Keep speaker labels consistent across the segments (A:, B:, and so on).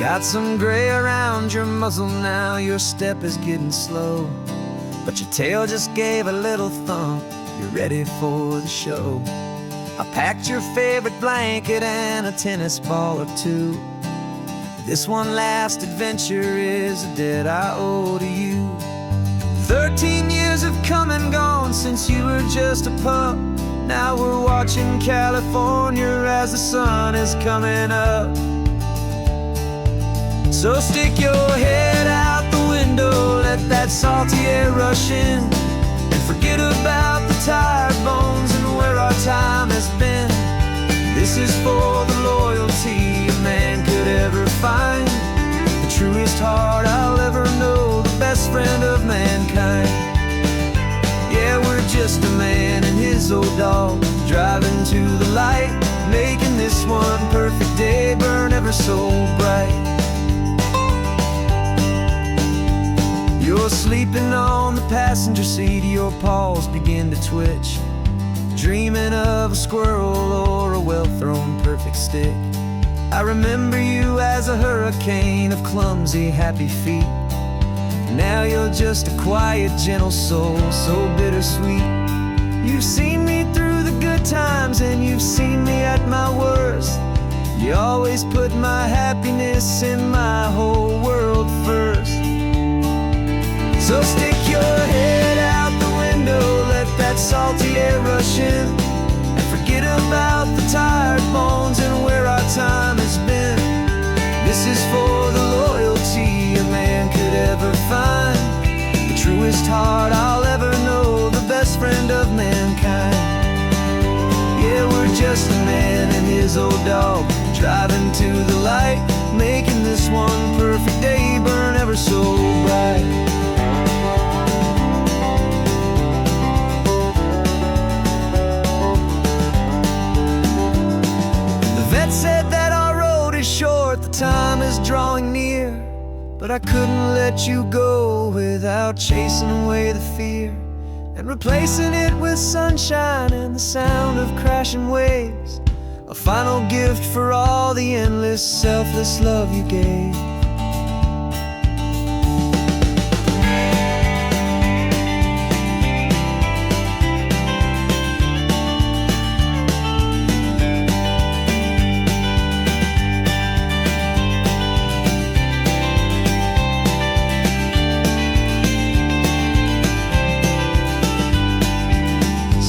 A: Got some gray around your muzzle now, your step is getting slow, but your tail just gave a little thump, you're ready for the show. I packed your favorite blanket and a tennis ball or two. This one last adventure is a debt I owe to you. 13 years have come and gone since you were just a pup. Now we're watching California as the sun is coming up. So stick your head out the window, let that salty air rush in, and forget about the tired bones and where our time has been. This is for the loyalty a man could ever find, the truest heart I'll ever know, the best friend of mankind. Yeah, we're just a man and his old dog, driving to the light, making this one perfect day burn ever so bright. You're sleeping on the passenger seat, your paws begin to twitch, dreaming of a squirrel or a well-thrown perfect stick. I remember you as a hurricane of clumsy, happy feet. Now you're just a quiet, gentle soul, so bittersweet. You've seen me through the good times and you've seen me at my worst. You always put my happiness in my whole world first. So stick your head out the window, let that salty air rush in, and forget about the tired bones and where our time has been. This is for the loyalty a man could ever find, the truest heart I'll ever know, the best friend of mankind. Yeah, we're just a man and his old dog, driving to the light, making this one perfect day burn ever so bright. Said that our road is short, the time is drawing near, but I couldn't let you go without chasing away the fear and replacing it with sunshine and the sound of crashing waves, a final gift for all the endless, selfless love you gave.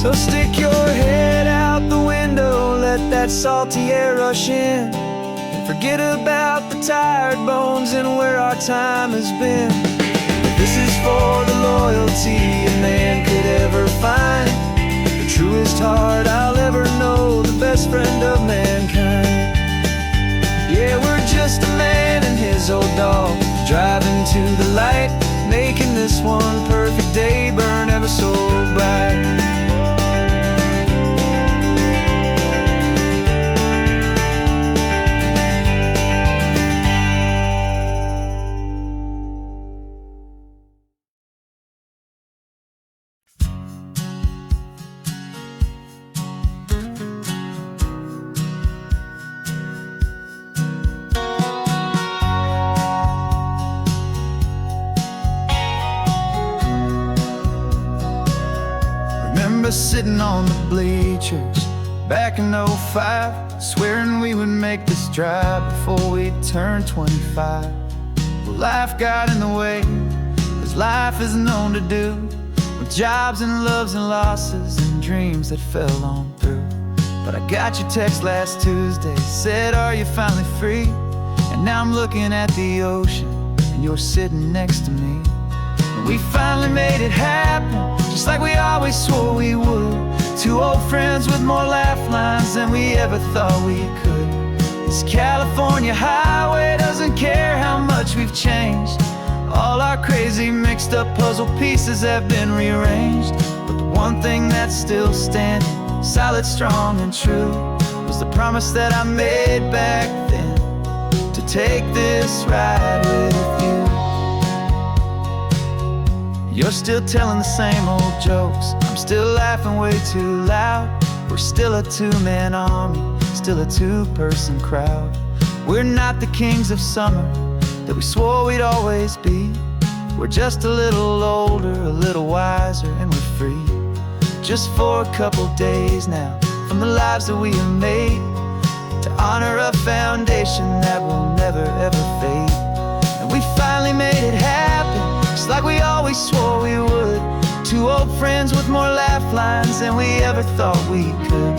A: So stick your head out the window, let that salty air rush in, and forget about the tired bones and where our time has been. This is for the loyalty a man could ever find, the truest heart I'll ever know, the best friend of mankind. Yeah, we're just a man and his old dog, driving to the light, making this one perfect day burn ever so bright. Sitting on the bleachers back in '05, swearing we would make this drive before we turned 25. Well, life got in the way, as life is known to do, with jobs and loves and losses and dreams that fell on through. But I got your text last Tuesday, said, are you finally free? And now I'm looking at the ocean and you're sitting next to me. We finally made it happen, just like we always swore we would. Two old friends with more laugh lines than we ever thought we could. This California highway doesn't care how much we've changed. All our crazy mixed up puzzle pieces have been rearranged, but the one thing that's still standing, solid, strong and true, was the promise that I made back then, to take this ride with you. You're still telling the same old jokes, I'm still laughing way too loud. We're still a two-man army, still a two-person crowd. We're not the kings of summer that we swore we'd always be. We're just a little older, a little wiser, and we're free. Just for a couple days now, from the lives that we have made, to honor a foundation that will never ever fade. And we finally made it happen, just like we always swore we would. Two old friends with more laugh lines than we ever thought we could.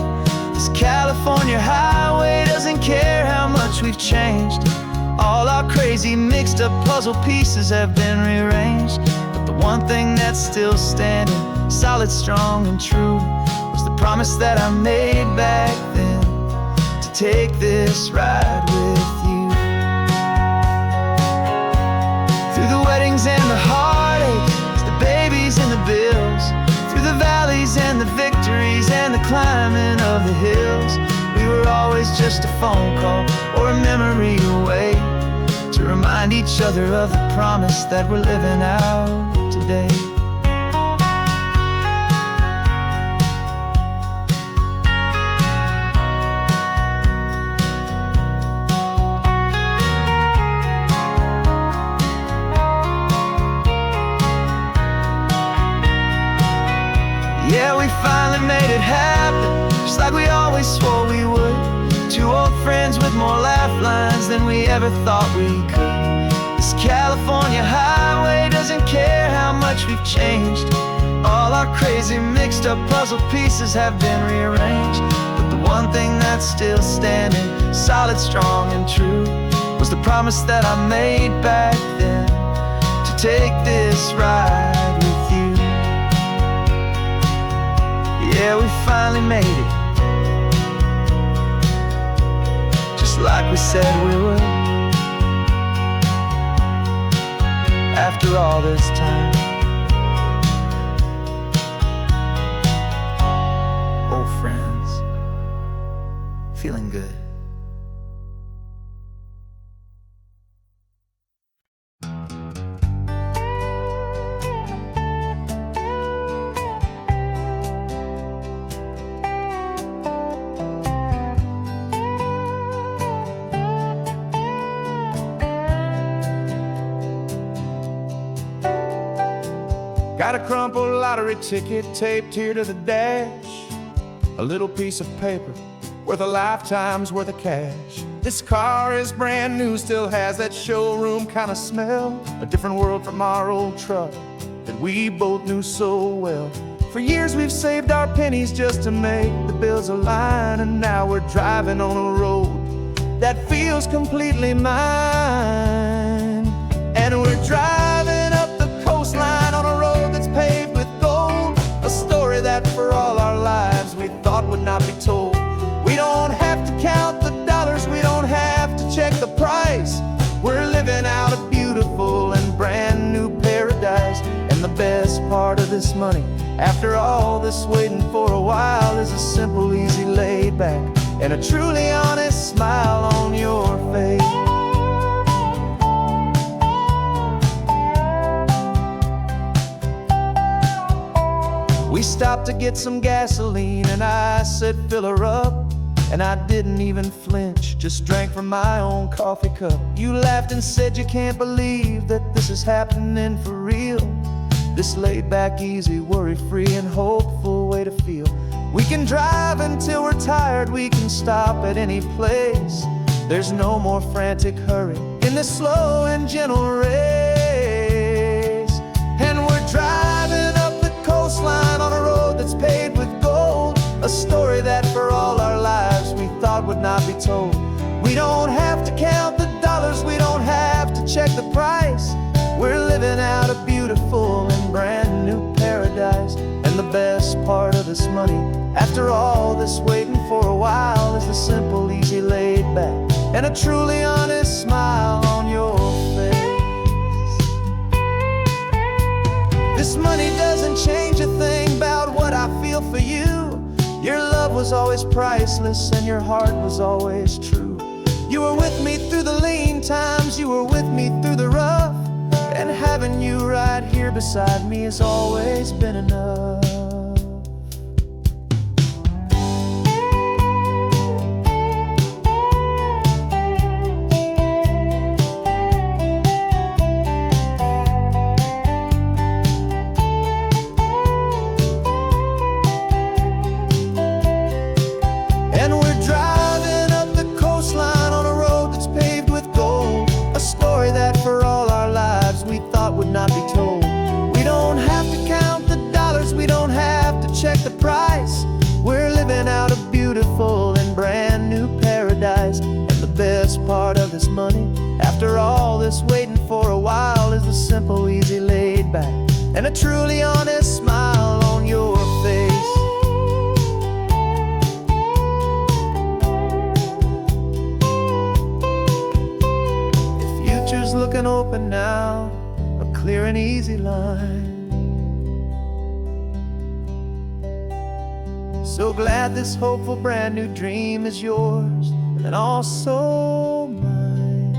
A: This California highway doesn't care how much we've changed. All our crazy mixed up puzzle pieces have been rearranged. But the one thing that's still standing, solid, strong, and true, was the promise that I made back then, to take this ride with you. Through the weddings and the heartaches, the babies and the bills, through the valleys and the victories and the climbing of the hills, we were always just a phone call or a memory away, to remind each other of the promise that we're living out today. Yeah, we finally made it happen, just like we always swore we would. Two old friends with more laugh lines than we ever thought we could. This California highway doesn't care how much we've changed. All our crazy mixed up puzzle pieces have been rearranged. But the one thing that's still standing, solid, strong, and true, was the promise that I made back then, to take this ride with you. Yeah, we finally made it, just like we said we would. After all this time, old friends, feeling good.
B: Got a crumpled lottery ticket taped here to the dash, a little piece of paper worth a lifetime's worth of cash. This car is brand new, still has that showroom kind of smell, a different world from our old truck that we both knew so well. For years we've saved our pennies just to make the bills align, and now we're driving on a road that feels completely mine. And we're driving up the coastline on a road that's paved with gold, a story that for all our lives we thought would not be told. We don't have to count the dollars, we don't have to check the price. We're living out a beautiful and brand new paradise. And the best part of this money, after all this waiting for a while, is a simple, easy, laid back, and a truly honest smile on your face. We stopped to get some gasoline, and I said fill her up, and I didn't even flinch, just drank from my own coffee cup. You laughed and said you can't believe that this is happening for real. This laid back, easy, worry-free, and hopeful way to feel. We can drive until we're tired, we can stop at any place. There's no more frantic hurry in this slow and gentle race. And we're driving up the coastline on a road that's paved with gold, a story that for all our lives we thought would not be told. We don't have to count the dollars, we don't have to check the price. We're living out a beautiful and brand new paradise. And the best part of this money, after all this waiting for a while, is the simple, easy, laid back, and a truly honest smile on your face. This money doesn't change a thing about what I feel for you. Your love was always priceless and your heart was always true. You were with me through the lean times, you were with me through the rough, and having you right here beside me has always been enough. back, and a truly honest smile on your face. The future's looking open now, a clear and easy line. So glad this hopeful brand new dream is yours and also mine.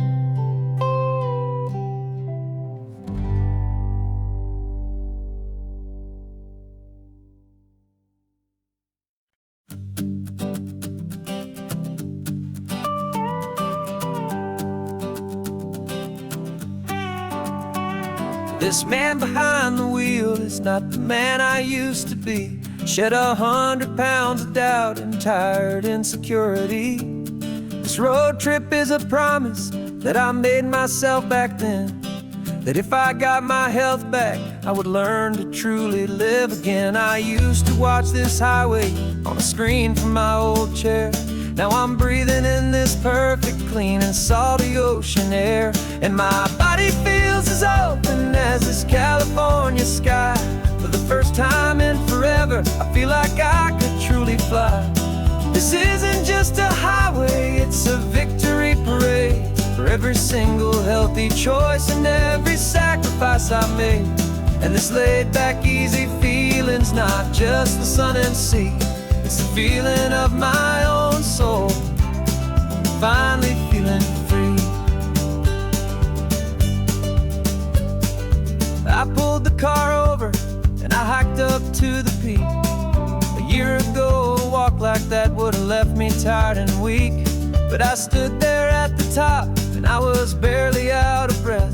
A: This man behind the wheel is not the man I used to be. Shed 100 pounds of doubt and tired insecurity. This road trip is a promise that I made myself back then, that if I got my health back, I would learn to truly live again. I used to watch this highway on a screen from my old chair. Now I'm breathing in this perfect, clean and salty ocean air, and my body feels as open as this California sky. For the first time in forever, I feel like I could truly fly. This isn't just a highway, it's a victory parade for every single healthy choice and every sacrifice I made. And this laid back, easy feeling's not just the sun and sea, it's the feeling of my own soul, finally feeling free. I pulled the car over and I hiked up to the peak. A year ago, a walk like that would have left me tired and weak. But I stood there at the top and I was barely out of breath,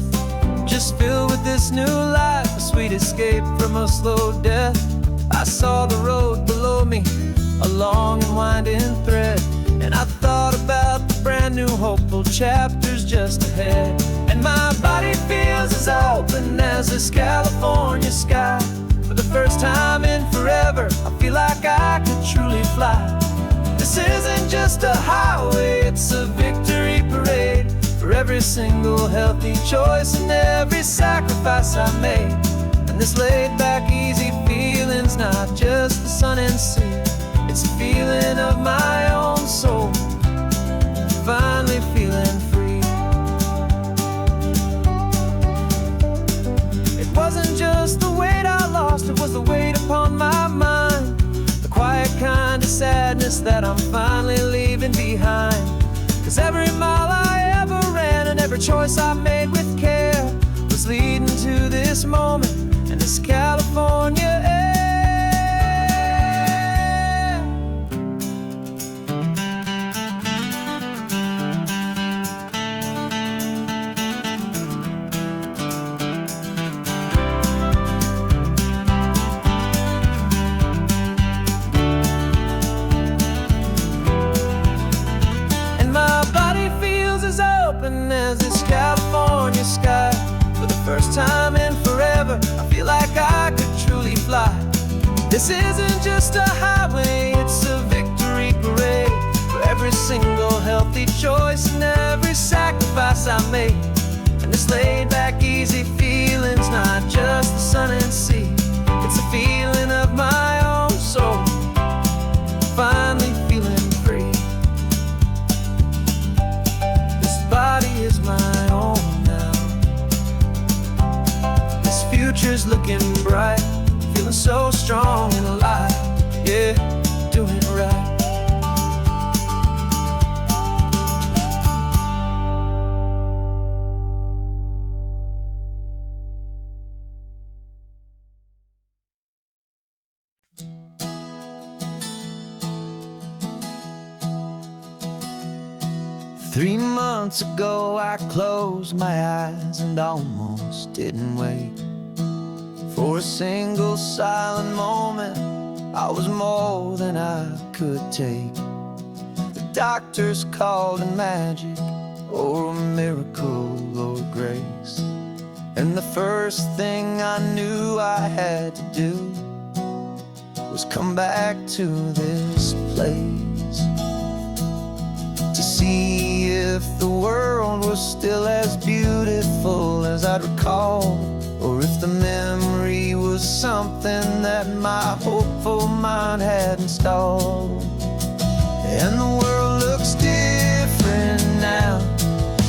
A: just filled with this new life, a sweet escape from a slow death. I saw the road below me, a long and winding thread, and I thought about the brand new hopeful chapters just ahead. And my body feels as open as this California sky. For the first time in forever, I feel like I could truly fly. This isn't just a highway, it's a victory parade for every single healthy choice and every sacrifice I made. And this laid back, easy feeling's not just the sun and sea, it's a feeling of my own soul, finally feeling free. It wasn't just the weight I lost, it was the weight upon my mind, the quiet kind of sadness that I'm finally leaving behind. 'Cause every mile I ever ran and every choice I made with care was leading to this moment and this California air. As this California sky. For the first time in forever, I feel like I could truly fly. This isn't just a highway, it's a victory parade for every single healthy choice and every sacrifice I made. And this laid back, easy feeling's not just the sun and sea, it's a feeling of my own soul, finally feeling free. Body is my own now. This future's looking bright, feeling so strong and alive. Yeah, doing it right. 3 months ago I closed my eyes and almost didn't wait for a single silent moment. I was more than I could take. The doctors called it magic or a miracle or grace, and the first thing I knew I had to do was come back to this place to see if the world was still as beautiful as I'd recall, or if the memory was something that my hopeful mind had installed. And the world looks different now.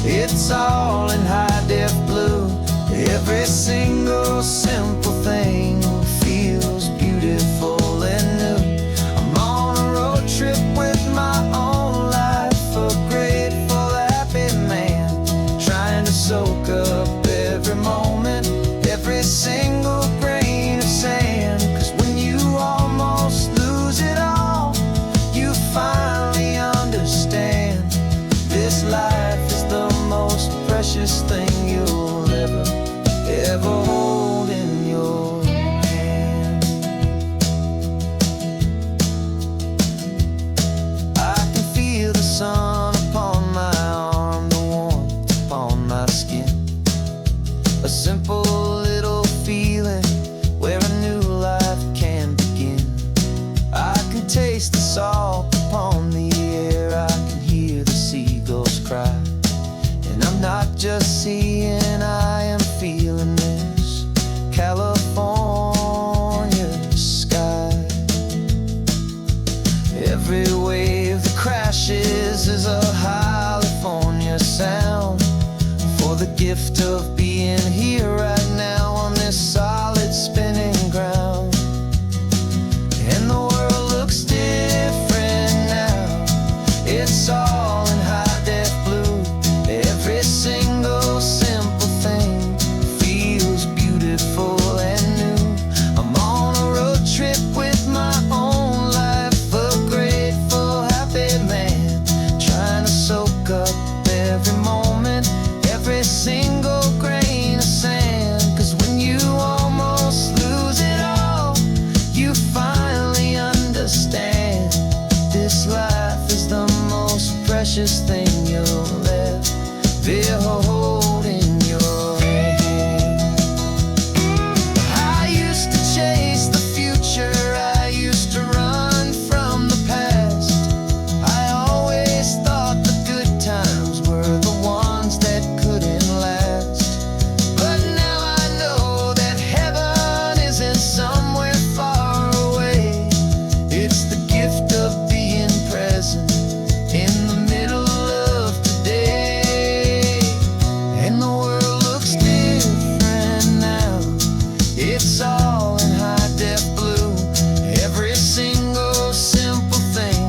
A: It's all in high-def blue. Every single simple thing feels beautiful and new. I'm on a road trip with my own life, a grateful, happy man, trying to soak up every moment, every single grain of sand. 'Cause when you almost lose it all, you finally understand this life is the most precious thing you'll ever hold in your hand. I can feel the sun upon my arm, the warmth upon my skin. A simple little feeling where a new life can begin. I can taste the salt upon the air, I can hear the seagulls cry. And I'm not just seeing, I am feeling this California sky. Every wave that crashes is a California sound, for the gift of being here right now on this solid spinning ground. And the world looks different now. It's all in high-def blue. Every single simple thing feels beautiful and new. I'm on a road trip with my own life, a grateful, happy man, trying to soak up every moment, every single grain of sand. 'Cause when you almost lose it all, you finally understand this life is the most precious thing you'll ever hold in your hand. I used to chase the future, I used to run from the past. I always thought the good times were the ones that couldn't last. But now I know that heaven isn't somewhere far away. It's the gift of being present in the middle of today. And the world looks different now. It's all in high-def blue. Every single simple thing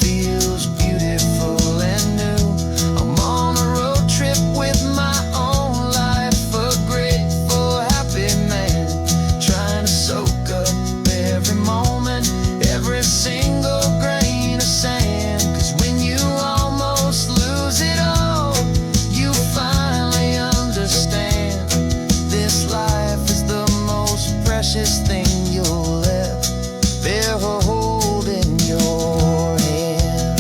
A: feels beautiful and new. I'm on a road trip with my own life, a grateful, happy man, trying to soak up every moment, every single grain of sand. 'Cause when you almost lose it all, you finally understand this life is the most precious thing you'll ever hold in your hand.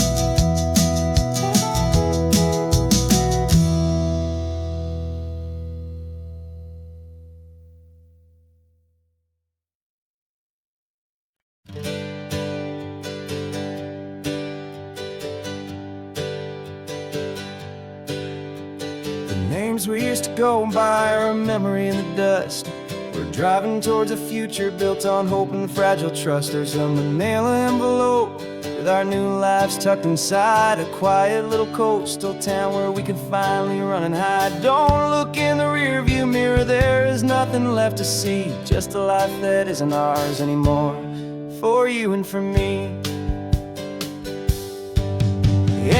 A: The names we used to go by are a memory in the dust. We're driving towards a future built on hope and fragile trust. There's a manila envelope with our new lives tucked inside, a quiet little coastal town where we could finally run and hide. Don't look in the rearview mirror, there is nothing left to see, just a life that isn't ours anymore, for you and for me.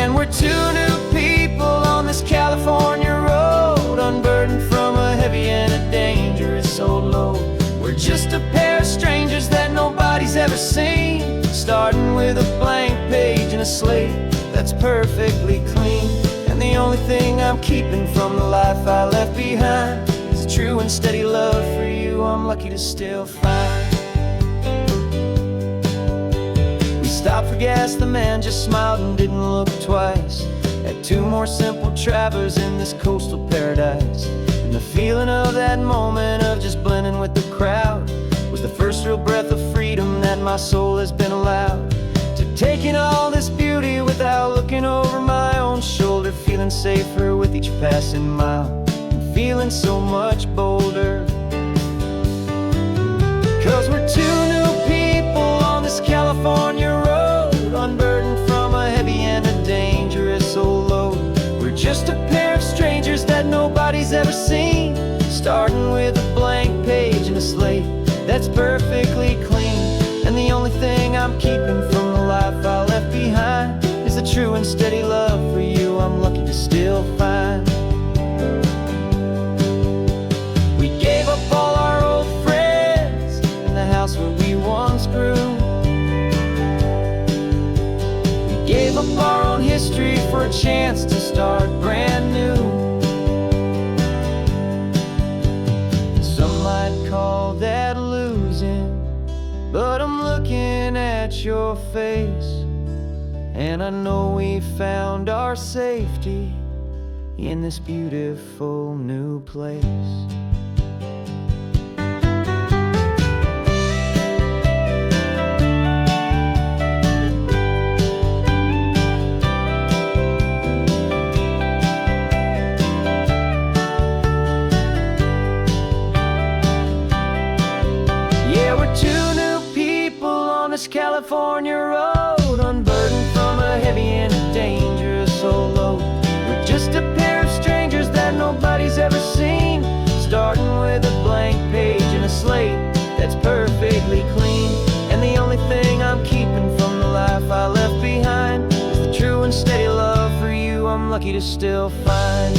A: And we're two new people on this California road, unburdened from a heavy and a dangerous old load. We're just a pair of strangers that nobody's ever seen, starting with a blank page and a slate that's perfectly clean. And the only thing I'm keeping from the life I left behind is a true and steady love for you I'm lucky to still find. We stopped for gas, the man just smiled and didn't look twice. Had two more simple travelers in this coastal paradise. And the feeling of that moment of just blending with the crowd was the first real breath of freedom that my soul has been allowed to take in all this beauty without looking over my own shoulder, feeling safer with each passing mile and feeling so much bolder. starting with a blank page and a slate that's perfectly clean. And the only thing I'm keeping from the life I left behind is the true and steady love for you I'm lucky to still find. We gave up all our old friends in the house where we once grew. We gave up our own history for a chance to start brand new. Some might call that losing, but I'm looking at your face, and I know we found our safety in this beautiful new place. Yeah, we're two new people on this California road, unburdened from a heavy and dangerous old load. We're just a pair of strangers that nobody's ever seen, starting with a blank page and a slate that's perfectly clean. And the only thing I'm keeping from the life I left behind is the true and steady love for you I'm lucky to still find.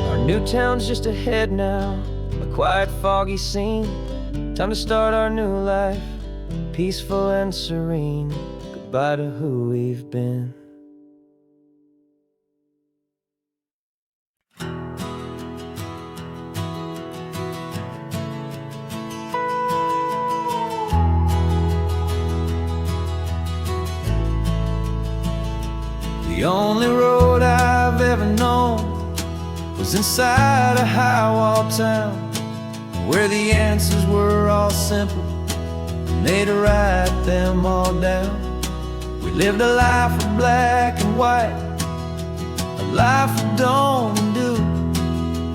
A: Our new town's just ahead now, a quiet, foggy scene. Time to start our new life, peaceful and serene. Goodbye to who we've been. The only road I've ever known was inside a high-wall town, where the answers were all simple, and they'd write them all down. We lived a life of black and white, a life of dawn and dew,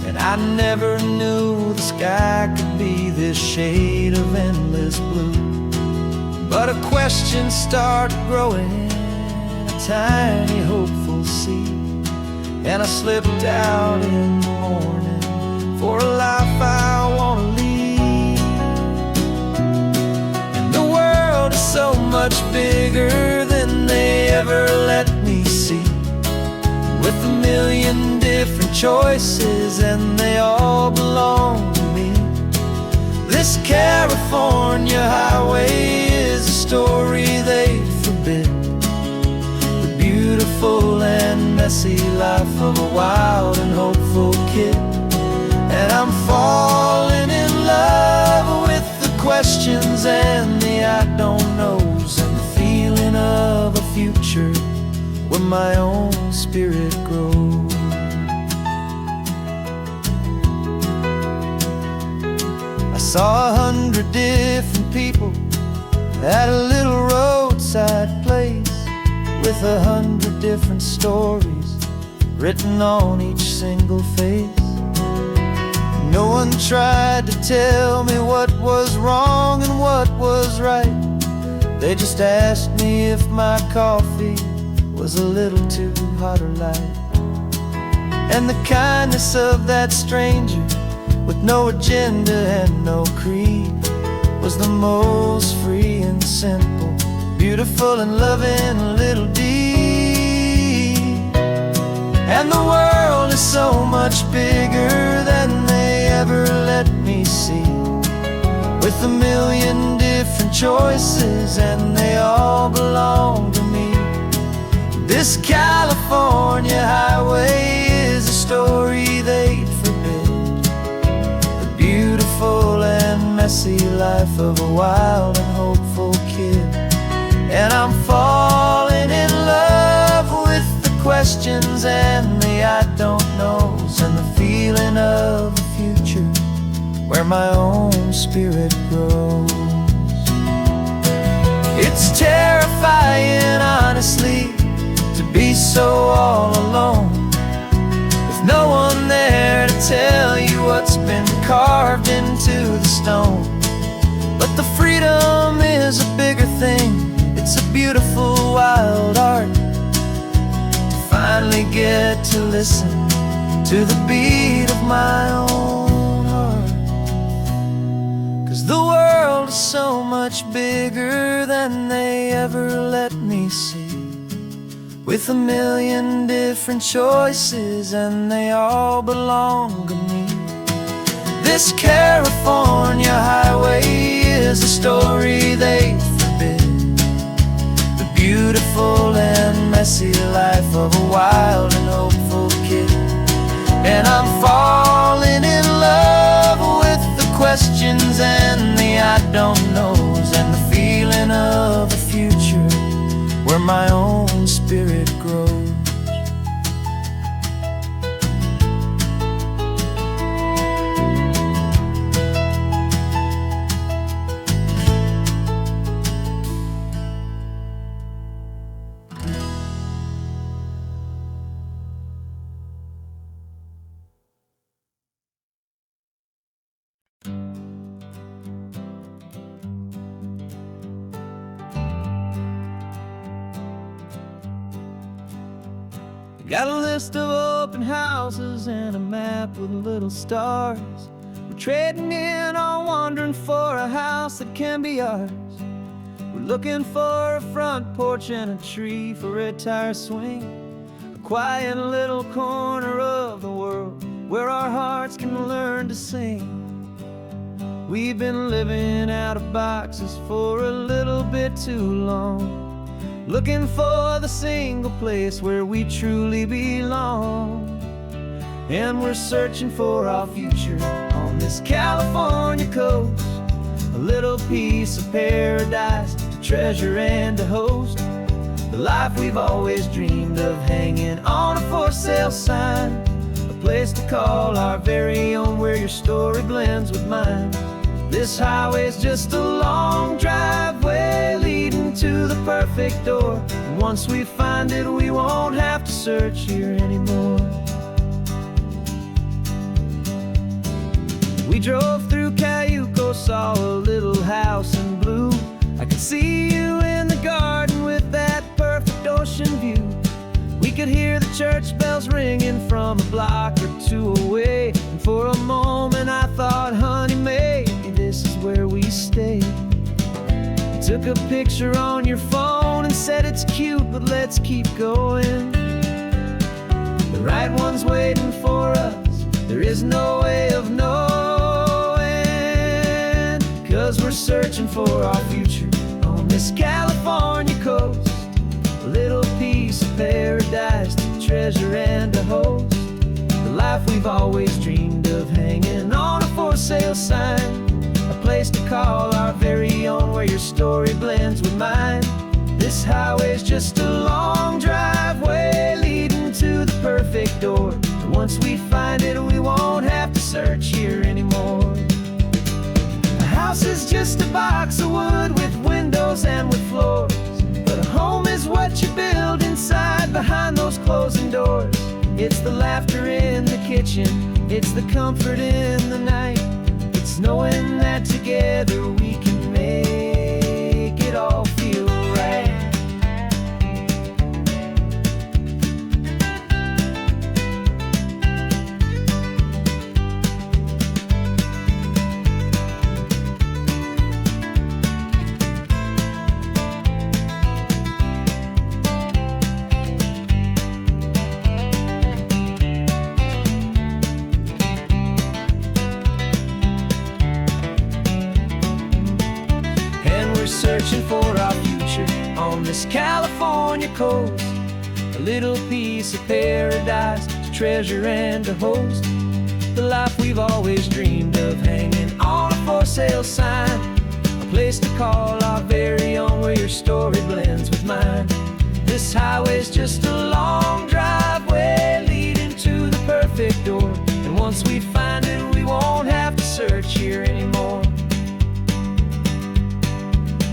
A: and I never knew the sky could be this shade of endless blue. But a question started growing, a tiny hopeful seed, and I slipped out in the morning for a life I wanna lead. And the world is so much bigger than they ever let me see, with a million different choices and they all belong to me. This California highway is a story they forbid, the beautiful and messy life of a wild and hopeful kid. And I'm falling in love with the questions and the I don't knows, and the feeling of a future where my own spirit grows. I saw 100 different people at a little roadside place, with 100 different stories written on each single face. No one tried to tell me what was wrong and what was right. They just asked me if my coffee was a little too hot or light. And the kindness of that stranger, with no agenda and no creed, was the most free and simple, beautiful and loving little deed. And the world is so much bigger than they ever let me see, with a million different choices and they all belong to me. This California highway is a story they'd forbid, the beautiful and messy life of a wild and hopeful kid. And I'm falling in love with the questions and the I don't knows, and the feeling of a future where my own spirit grows. It's terrifying, honestly, to be so all alone, with no one there to tell you what's been carved into the stone. But the freedom is a bigger thing, it's a beautiful wild art, to finally get to listen to the beat of my own heart. 'Cause the world is so much bigger than they ever let me see, with a million different choices and they all belong to me. This California highway is a story they forbid, the beautiful and messy life of a wild and hopeful kid. And I'm falling in love with the questions and the I don't knows, and the feeling of a future where my own spirit grows. Got a list of open houses and a map with little stars. We're trading in or wandering for a house that can be ours. We're looking for a front porch and a tree for a tire swing, a quiet little corner of the world where our hearts can learn to sing. We've been living out of boxes for a little bit too long, looking for the single place where we truly belong. And we're searching for our future on this California coast, a little piece of paradise to treasure and to host, the life we've always dreamed of hanging on a for sale sign, a place to call our very own where your story blends with mine. This highway's just a long driveway leading to the perfect door, and once we find it we won't have to search here anymore. We drove through Cayuco, saw a little house in blue. I could see you in the garden with that perfect ocean view. We could hear the church bells ringing from a block or two away, and for a moment I thought, honey, maybe this is where we stay. You took a picture on your phone and said it's cute, but let's keep going. The right one's waiting for us, there is no way of knowing, 'cause we're searching for our future on this California coast, a little piece of paradise to treasure and to host, the life we've always dreamed of hanging on a for sale sign, a place to call our very own where your story blends with mine. This highway's just a long driveway leading to the perfect door, and once we find it we won't have to search here anymore. A house is just a box of wood with windows and with floors, but a home is what you build inside behind those closing doors. It's the laughter in the kitchen, it's the comfort in the night, it's knowing that together we can make it all feel right. Searching for our future on this California coast, a little piece of paradise to treasure and to host, the life we've always dreamed of hanging on a for sale sign, a place to call our very own where your story blends with mine. This highway's just a long driveway leading to the perfect door, and once we find it we won't have to search here anymore.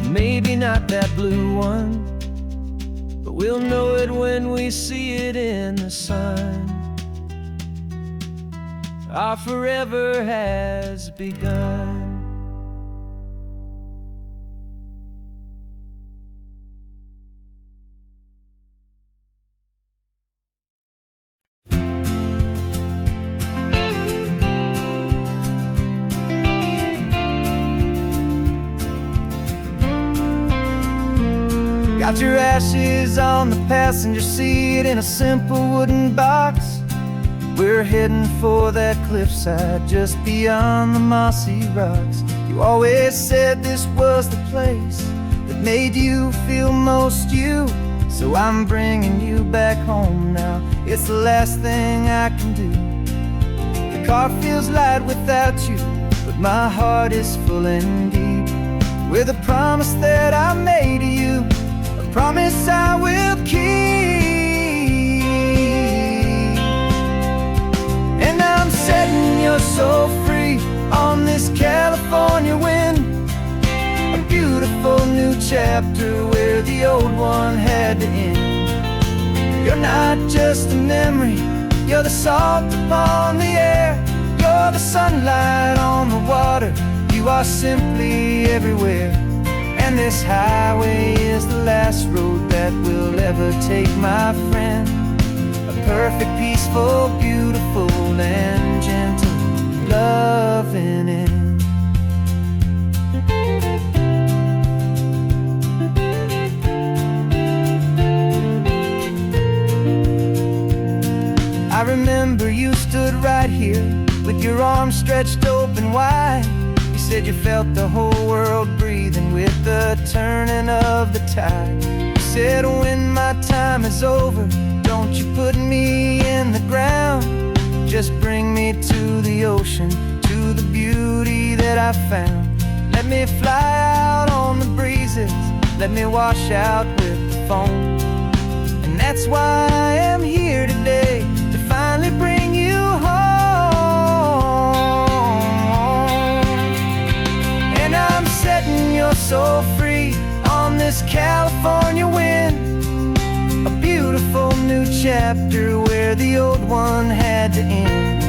A: Maybe not that blue one, but we'll know it when we see it in the sun. Our forever has begun. Found your ashes on the passenger seat in a simple wooden box. We're heading for that cliffside just beyond the mossy rocks. You always said this was the place that made you feel most you. So I'm bringing you back home now. It's the last thing I can do. The car feels light without you, but my heart is full and deep with a promise that I made to you, a promise I will keep. And I'm setting your soul free on this California wind, a beautiful new chapter where the old one had to end. You're not just a memory, you're the salt upon the air, you're the sunlight on the water, you are simply everywhere. And this highway is the last road that we'll ever take, my friend. A perfect, peaceful, beautiful, and gentle, loving end. I remember you stood right here with your arms stretched open wide. You said you felt the whole world breathing with the turning of the tide. You said when my time is over, don't you put me in the ground, just bring me to the ocean, to the beauty that I found. Let me fly out on the breezes, let me wash out with the foam. And that's why I am here today, to finally bring you home. And I'm setting your soul free on this California wind, a beautiful new chapter where the old one had to end.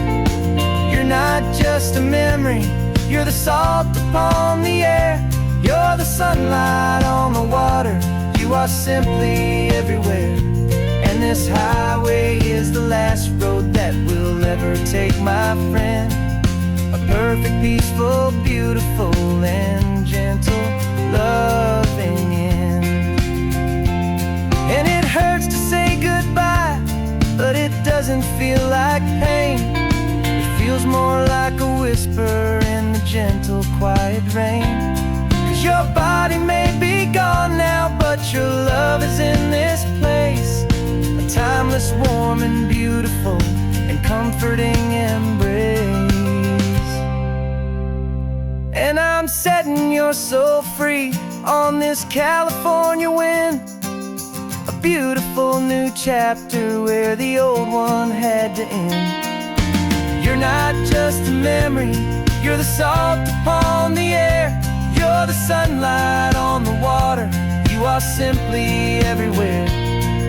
A: You're not just a memory, you're the salt upon the air, you're the sunlight on the water, you are simply everywhere. And this highway is the last road that we'll ever take, my friend. A perfect, peaceful, beautiful, and gentle, loving end. And it hurts to say goodbye, but it doesn't feel like pain. It feels more like a whisper in the gentle, quiet rain. 'Cause your body may be gone now, but your love is in this place, a timeless, warm, and beautiful, and comforting embrace. And I'm setting your soul free on this California wind, a beautiful new chapter where the old one had to end. You're not just a memory, you're the salt upon the air, you're the sunlight on the water, you are simply everywhere.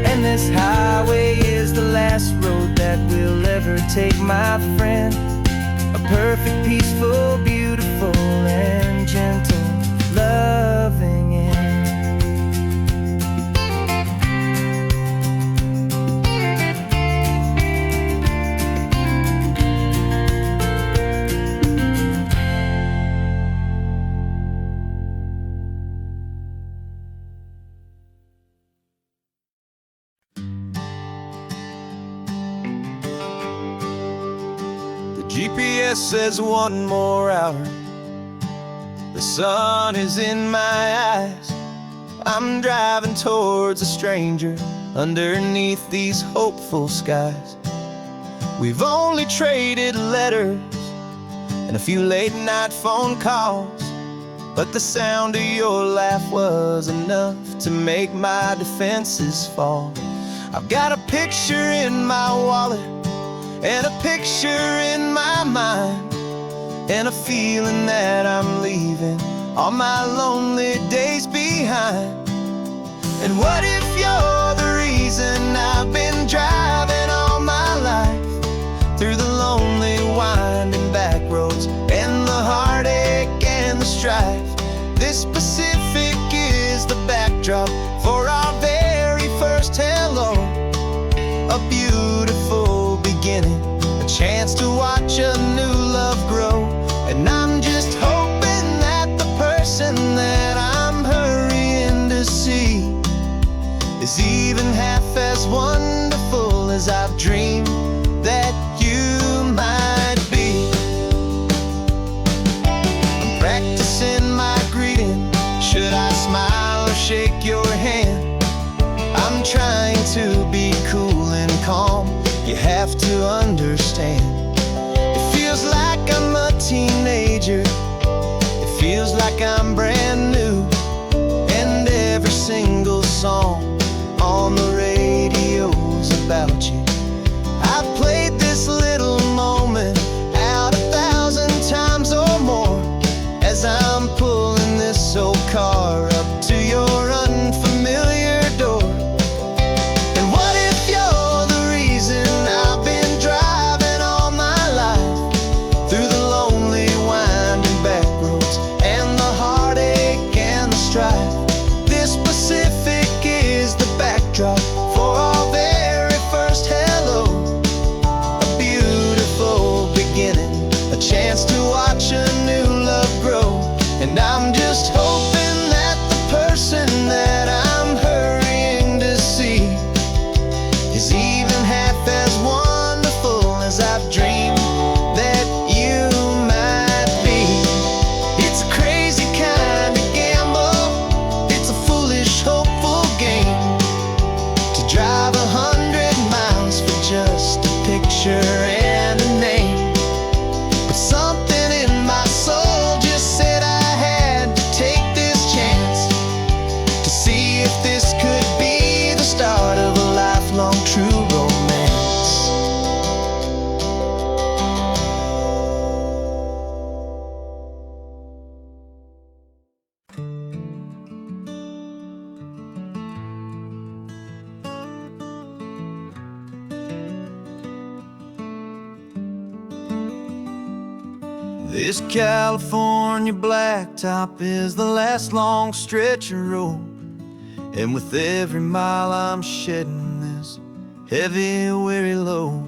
A: And this highway is the last road that we'll ever take, my friend. A perfect, peaceful, beautiful, and gentle, loving end.
B: GPS says one more hour, the sun is in my eyes. I'm driving towards a stranger underneath these hopeful skies. We've only traded letters and a few late night phone calls, but the sound of your laugh was enough to make my defenses fall. I've got a picture in my wallet and a picture in my mind, and a feeling that I'm leaving all my lonely days behind. And what if you're the reason I've been driving all my life, through the lonely winding back roads and the heartache and the strife? This Pacific is the backdrop for our very first hello, a beautiful beginning, a chance to watch a new love grow. And I'm just hoping that the person that I'm hurrying to see
C: song on the radio's about you. I've played this little moment out 1,000 times or more as I'm pulling this old car up to your unfamiliar door. And what if you're the reason I've been driving all my life through the lonely winding back roads and the heartache and the strife? This Pacific is the backdrop for our very first hello. A beautiful beginning, a chance to watch a new love grow. And I'm just hoping that the person that I'm hurrying to see is even half as wonderful as I've dreamed that you might be. It's a crazy kind of gamble, it's a foolish, hopeful game to drive 100 miles for just a picture and a name. But something in my soul just said I had to take this chance to see if this could be the start of a lifelong true romance.
A: This California blacktop is the last long stretch of road, and with every mile I'm shedding this heavy, weary load.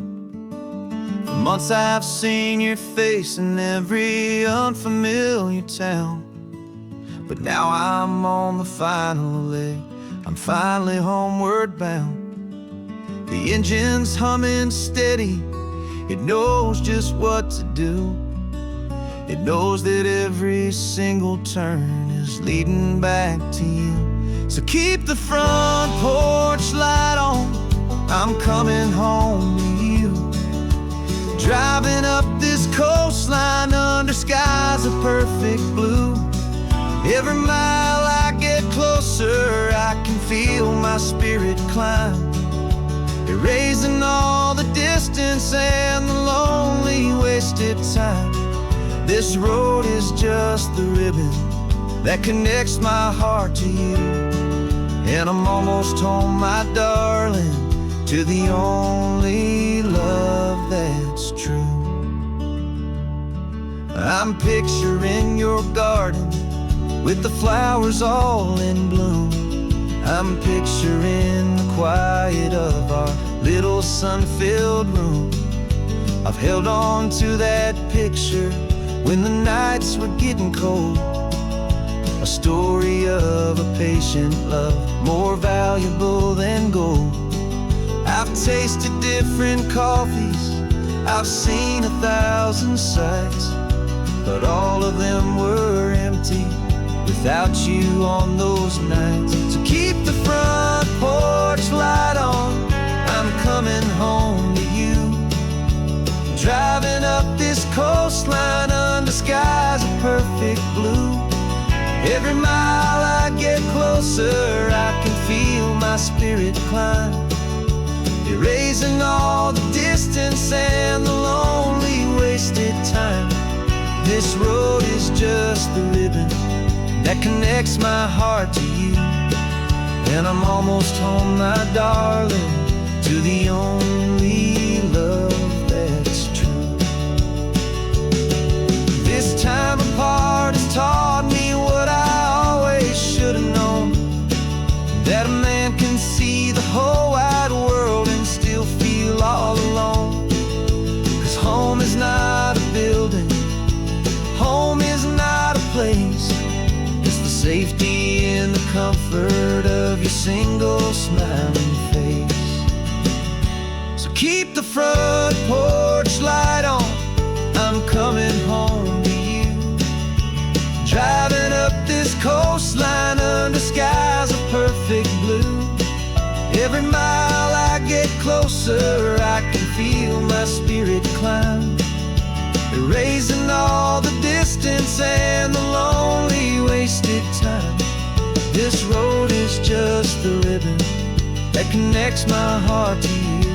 A: For months I've seen your face in every unfamiliar town, but now I'm on the final leg, I'm finally homeward bound. The engine's humming steady, it knows just what to do. It knows that every single turn is leading back to you. So keep the front porch light on, I'm coming home to you. Driving up this coastline under skies of perfect blue. Every mile I get closer, I can feel my spirit climb, erasing all the distance and the lonely wasted time. This road is just the ribbon that connects my heart to you. And I'm almost home, my darling, to the only love that's true. I'm picturing your garden with the flowers all in bloom. I'm picturing the quiet of our little sun-filled room. I've held on to that picture when the nights were getting cold. A story of a patient love, more valuable than gold. I've tasted different coffees, I've seen 1,000 sights, but all of them were empty without you on those nights. So keep the front porch light on, I'm coming home to you. Driving up this coastline under skies of perfect blue. Every mile I get closer, I can feel my spirit climb, erasing all the distance and the lonely wasted time. This road is just the ribbon that connects my heart to you. And I'm almost home, my darling, to the only love that's true. This time apart has taught me what I always should have known, that a man can see the whole wide world and still feel all alone. 'Cause home is not a building, home is not a place, it's the safety and the comfort of your single smiling face. So keep the front porch light on, I'm coming home to you. Driving up this coastline under skies of perfect blue. Every mile I get closer, I can feel my spirit climb, erasing all the distance and the lonely wasted time. This road is just the that connects my heart to you.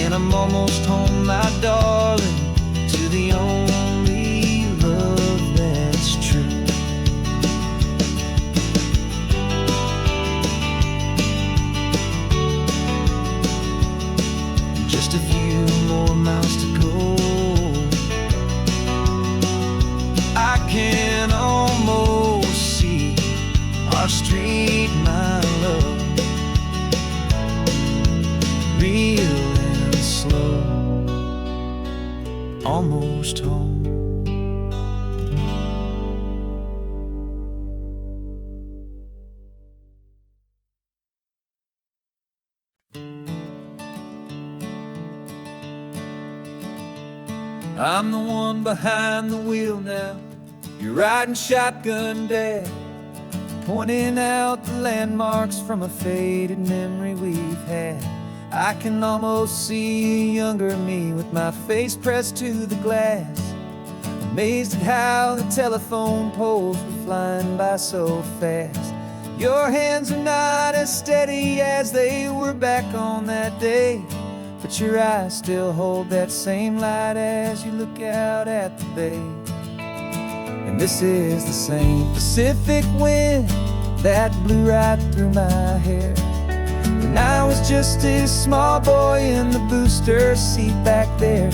A: And I'm almost home, my darling, to the only love that's true. Just a few more miles to go. I can almost see our street, my love, real and slow, almost home. I'm the one behind the wheel now. You're riding shotgun, Dad, pointing out the landmarks from a faded memory we've had. I can almost see a younger me with my face pressed to the glass, amazed at how the telephone poles were flying by so fast. Your hands are not as steady as they were back on that day, but your eyes still hold that same light as you look out at the bay. And this is the same Pacific wind that blew right through my hair when I was just a small boy in the booster seat back there.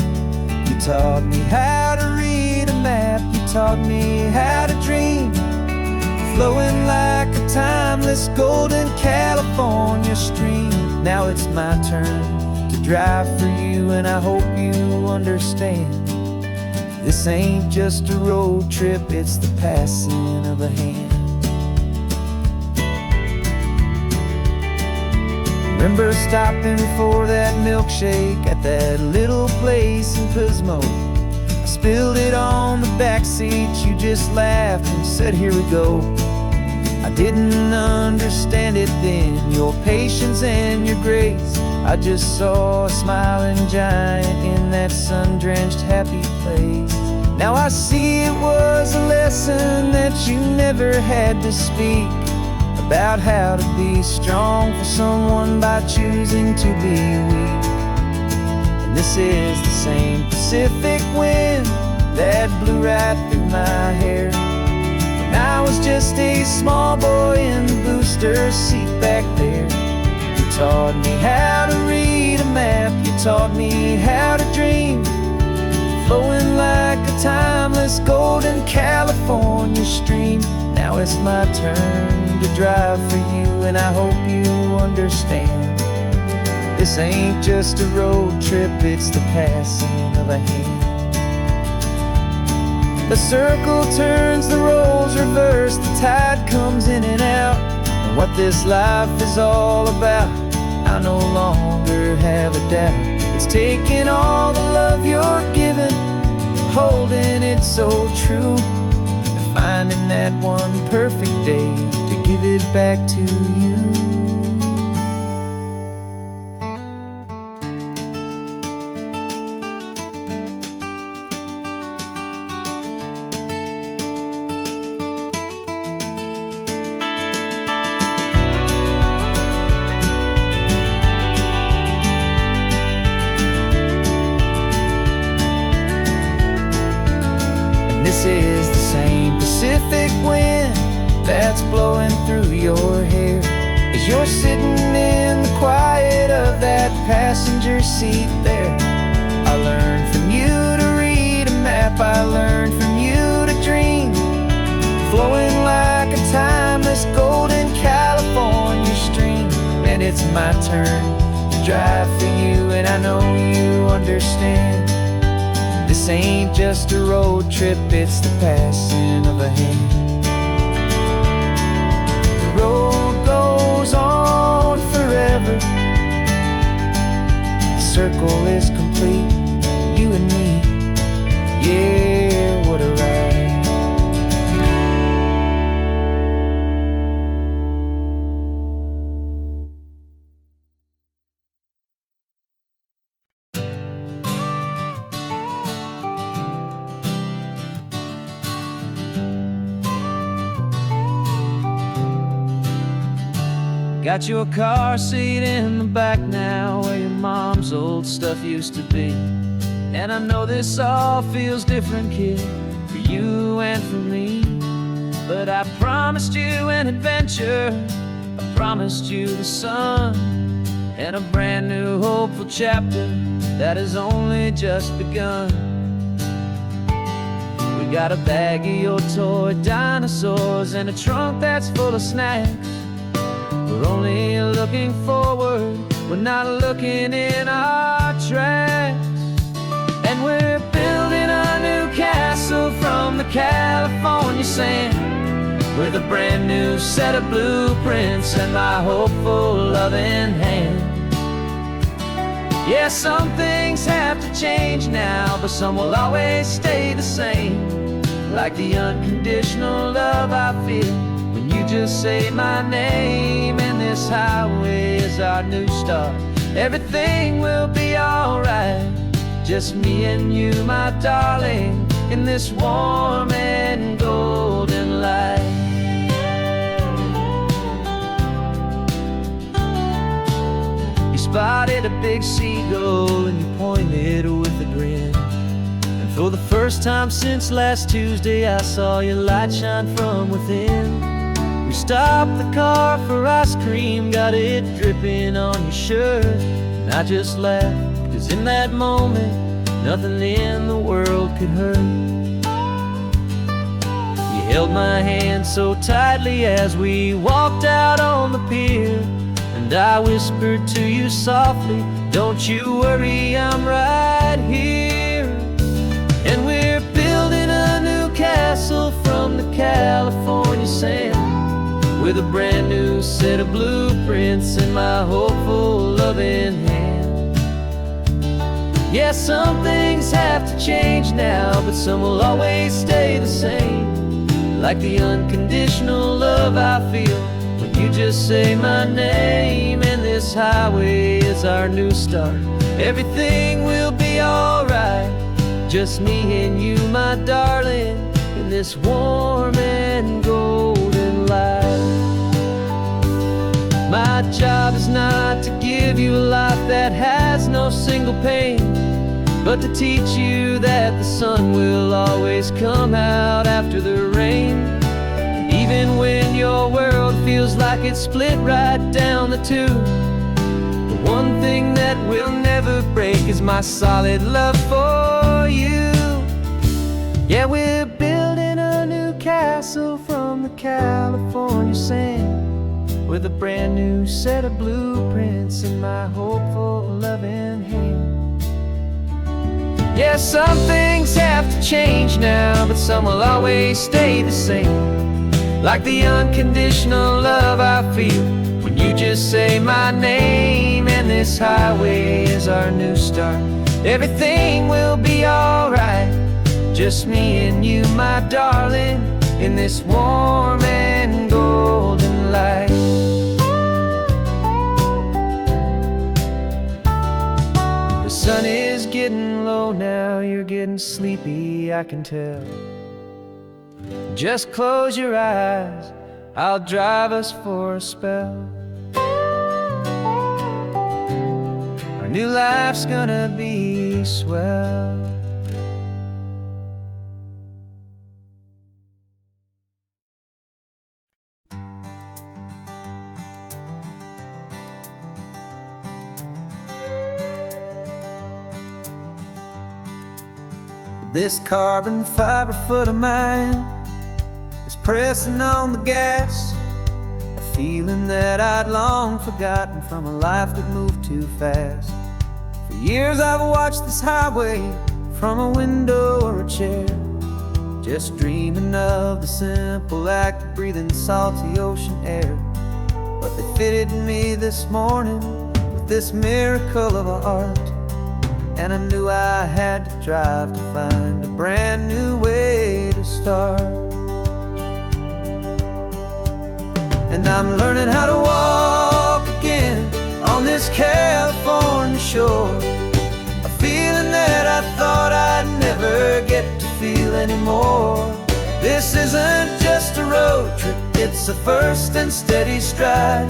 A: You taught me how to read a map, you taught me how to dream, flowing like a timeless golden California stream. Now it's my turn to drive for you, and I hope you understand. This ain't just a road trip, it's the passing of a hand. Remember stopping for that milkshake at that little place in Pismo? I spilled it on the back seat, you just laughed and said, here we go. I didn't understand it then, your patience and your grace. I just saw a smiling giant in that sun-drenched happy place. Now I see it was a lesson that you never had to speak, about how to be strong for someone by choosing to be weak. And this is the same Pacific wind that blew right through my hair when I was just a small boy in the booster seat back there. You taught me how to read a map, you taught me how to dream, flowing like a timeless golden California stream. Now it's my turn to drive for you, and I hope you understand. This ain't just a road trip, it's the passing of a hand. The circle turns, the roles reverse, the tide comes in and out. And what this life is all about, I no longer have a doubt. It's taking all the love you're giving, holding it so true, and finding that one perfect day to give it back to you. This is the same Pacific wind that's blowing through your hair as you're sitting in the quiet of that passenger seat there. I learned from you to read a map, I learned from you to dream, flowing like a timeless golden California stream. And it's my turn to drive for you, and I know you understand. This ain't just a road trip, it's the passing of a hand. The road goes on forever, the circle is complete, you and me, yeah, what a ride. Got your car seat in the back now, where your mom's old stuff used to be. And I know this all feels different, kid, for you and for me. But I promised you an adventure, I promised you the sun, and a brand new hopeful chapter that has only just begun. We got a bag of your toy dinosaurs and a trunk that's full of snacks. We're only looking forward, we're not looking in our tracks. And we're building a new castle from the California sand, with a brand new set of blueprints and my hopeful loving hand. Yeah, some things have to change now, but some will always stay the same. Like the unconditional love I feel when you just say my name. And this highway is our new start. Everything will be alright, just me and you, my darling, in this warm and golden light. You spotted a big seagull and you pointed with a grin. And for the first time since last Tuesday, I saw your light shine from within. We stopped the car for ice cream, got it dripping on your shirt. And I just laughed, 'cause in that moment, nothing in the world could hurt. You held my hand so tightly as we walked out on the pier, and I whispered to you softly, don't you worry, I'm right here. And we're building a new castle from the California sand, with a brand new set of blueprints in my hopeful loving hand. Yeah, some things have to change now, but some will always stay the same. Like the unconditional love I feel when you just say my name. And this highway is our new start. Everything will be alright, just me and you, my darling, in this warm and golden light. My job is not to give you a life that has no single pain, but to teach you that the sun will always come out after the rain. Even when your world feels like it's split right down the two, the one thing that will never break is my solid love for you. Yeah, we're building a new castle from the California sand, with a brand new set of blueprints in my hopeful loving hand. Yeah, some things have to change now, but some will always stay the same. Like the unconditional love I feel when you just say my name. And this highway is our new start. Everything will be alright, just me and you, my darling, in this warm and golden light. The sun is getting low now, you're getting sleepy, I can tell. Just close your eyes, I'll drive us for a spell. Our new life's gonna be swell. This carbon fiber foot of mine is pressing on the gas, a feeling that I'd long forgotten from a life that moved too fast. For years I've watched this highway from a window or a chair, just dreaming of the simple act of breathing salty ocean air. But they fitted me this morning with this miracle of art, and I knew I had to drive to find a brand new way to start. And I'm learning how to walk again on this California shore, a feeling that I thought I'd never get to feel anymore. This isn't just a road trip, it's a first and steady stride,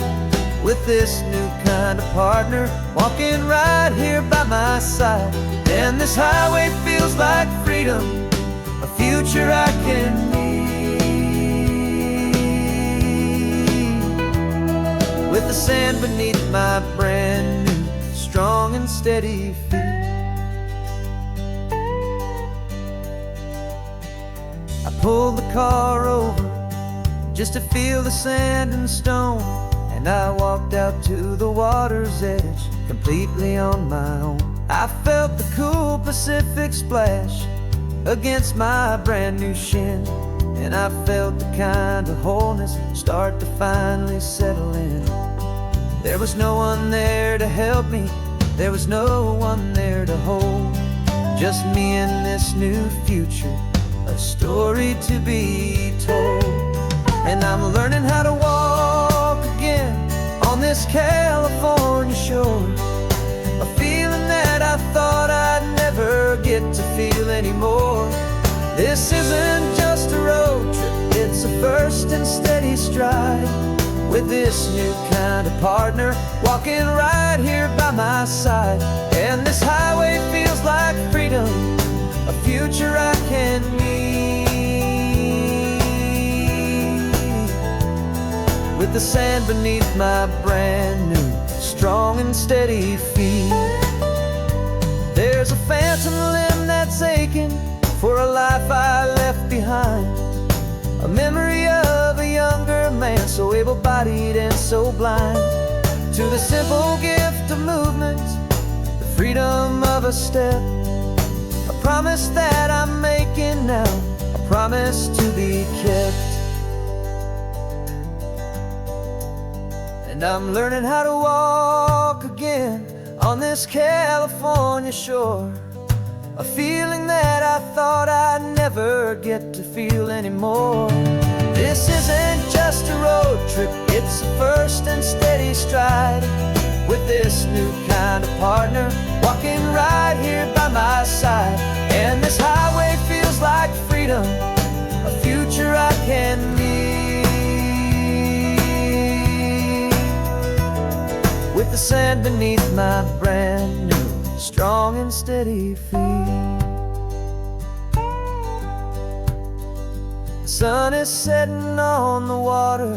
A: with this new kind of partner walking right here by my side. And this highway feels like freedom, a future I can need, with the sand beneath my brand new strong and steady feet. I pulled the car over just to feel the sand and stone, and I walked out to the water's edge completely on my own. I felt the cool Pacific splash against my brand new shin, and I felt the kind of wholeness start to finally settle in. There was no one there to help me, there was no one there to hold, just me and this new future, a story to be told. And I'm learning how to walk again on this California shore, a feeling that I thought I'd never get to feel anymore. This isn't just a road trip, it's a first and steady stride, with this new kind of partner walking right here by my side. And this highway feels like freedom, a future I can need, with the sand beneath my brand new strong and steady feet. There's a phantom limb that's aching for a life I left behind, a memory of a younger man so able-bodied and so blind, to the simple gift of movement, the freedom of a step, a promise that I'm making now, a promise to be kept. And I'm learning how to walk again on this California shore, a feeling that I thought I'd never get to feel anymore. This isn't just a road trip, it's a first and steady stride, with this new kind of partner walking right here by my side. And this highway feels like freedom, a future I can need, with the sand beneath my brand new strong and steady feet. The sun is setting on the water,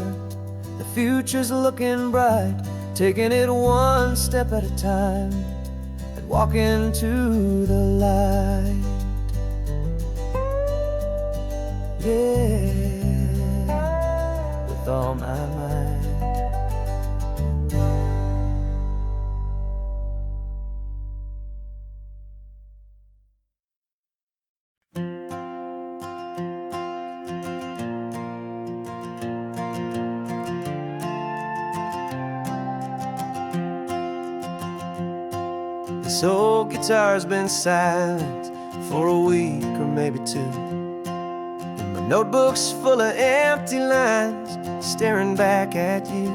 A: the future's looking bright, taking it one step at a time and walking to the light. Yeah, with all my might. This old guitar's been silent for a week or maybe two, and my notebook's full of empty lines staring back at you.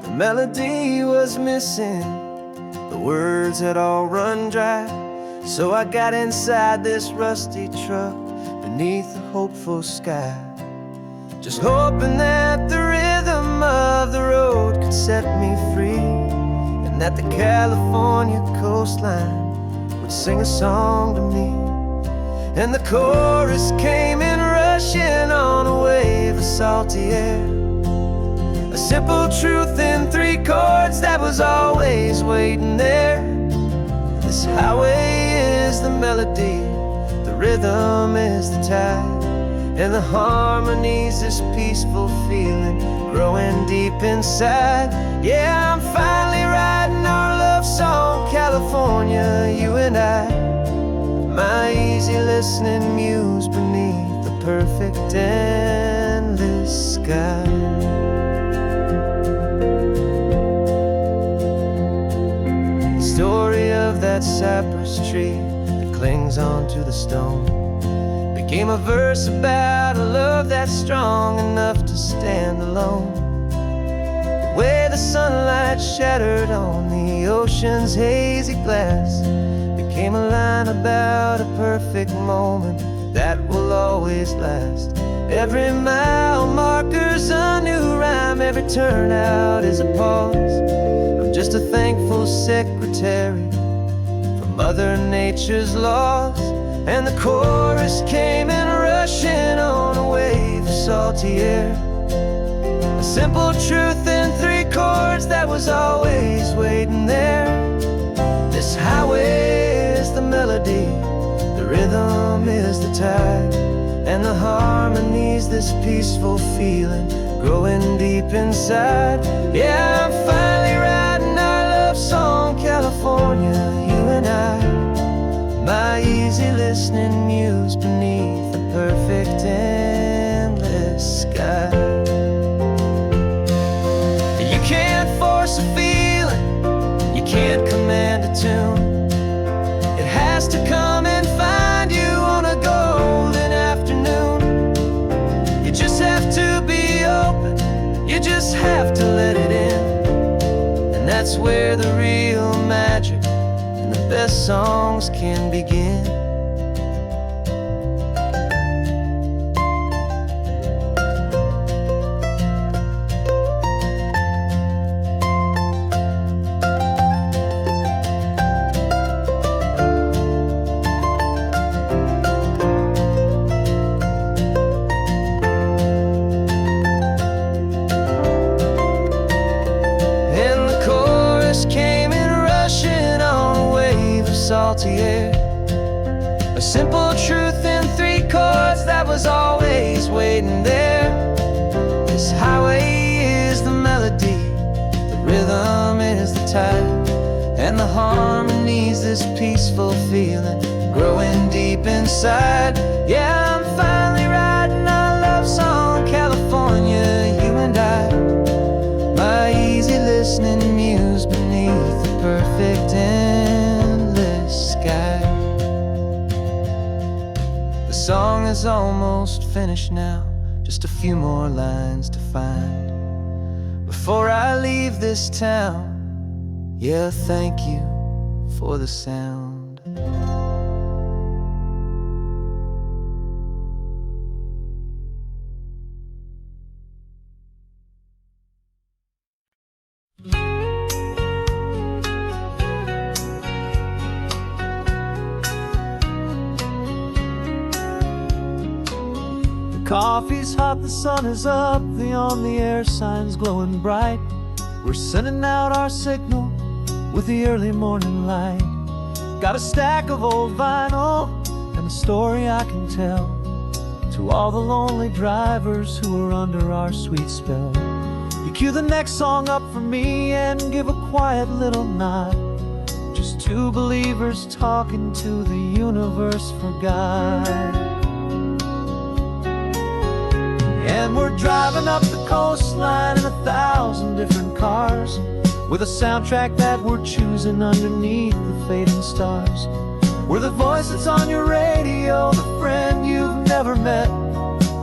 A: The melody was missing, the words had all run dry, so I got inside this rusty truck beneath a hopeful sky, just hoping that the rhythm of the road could set me free, and that the California coastline would sing a song to me. And the chorus came in rushing on a wave of salty air, a simple truth in three chords that was always waiting there. This highway is the melody, the rhythm is the tide, and the harmony's this peaceful feeling growing deep inside. Yeah, I'm finally writing our love song, California, you and I, my easy listening muse beneath the perfect endless sky. The story of that cypress tree that clings onto the stone became a verse about a love that's strong enough to stand alone. The way the sunlight shattered on the ocean's hazy glass became a line about a perfect moment that will always last. Every mile marker's a new rhyme, every turnout is a pause. I'm just a thankful secretary for Mother Nature's laws. And the chorus came in rushing on a wave of salty air. A simple truth in 3 chords that was always waiting there. This highway is the melody, the rhythm is the tide, and the harmony's this peaceful feeling growing deep inside. Yeah, I'm finally writing our love song, California, you and I. My easy listening muse beneath the perfect endless sky. You can't force a feeling, you can't command a tune. It has to come and find you on a golden afternoon. You just have to be open, you just have to let it in. And that's where the real magic and the best songs can begin. Salty air, a simple truth in 3 chords that was always waiting there. This highway is the melody, the rhythm is the tide, and the harmony's this peaceful feeling growing deep inside. Yeah, I'm finally writing our love song, California, you and I. My easy listening muse beneath the perfect sky. The song is almost finished now, just a few more lines to find before I leave this town. Yeah, thank you for the sound.
D: Coffee's hot, the sun is up, the on-the-air sign's glowing bright. We're sending out our signal with the early morning light. Got a stack of old vinyl and a story I can tell to all the lonely drivers who are under our sweet spell. You cue the next song up for me and give a quiet little nod. Just 2 believers talking to the universe for God. And we're driving up the coastline in 1,000 different cars, with a soundtrack that we're choosing underneath the fading stars. We're the voice that's on your radio, the friend you've never met,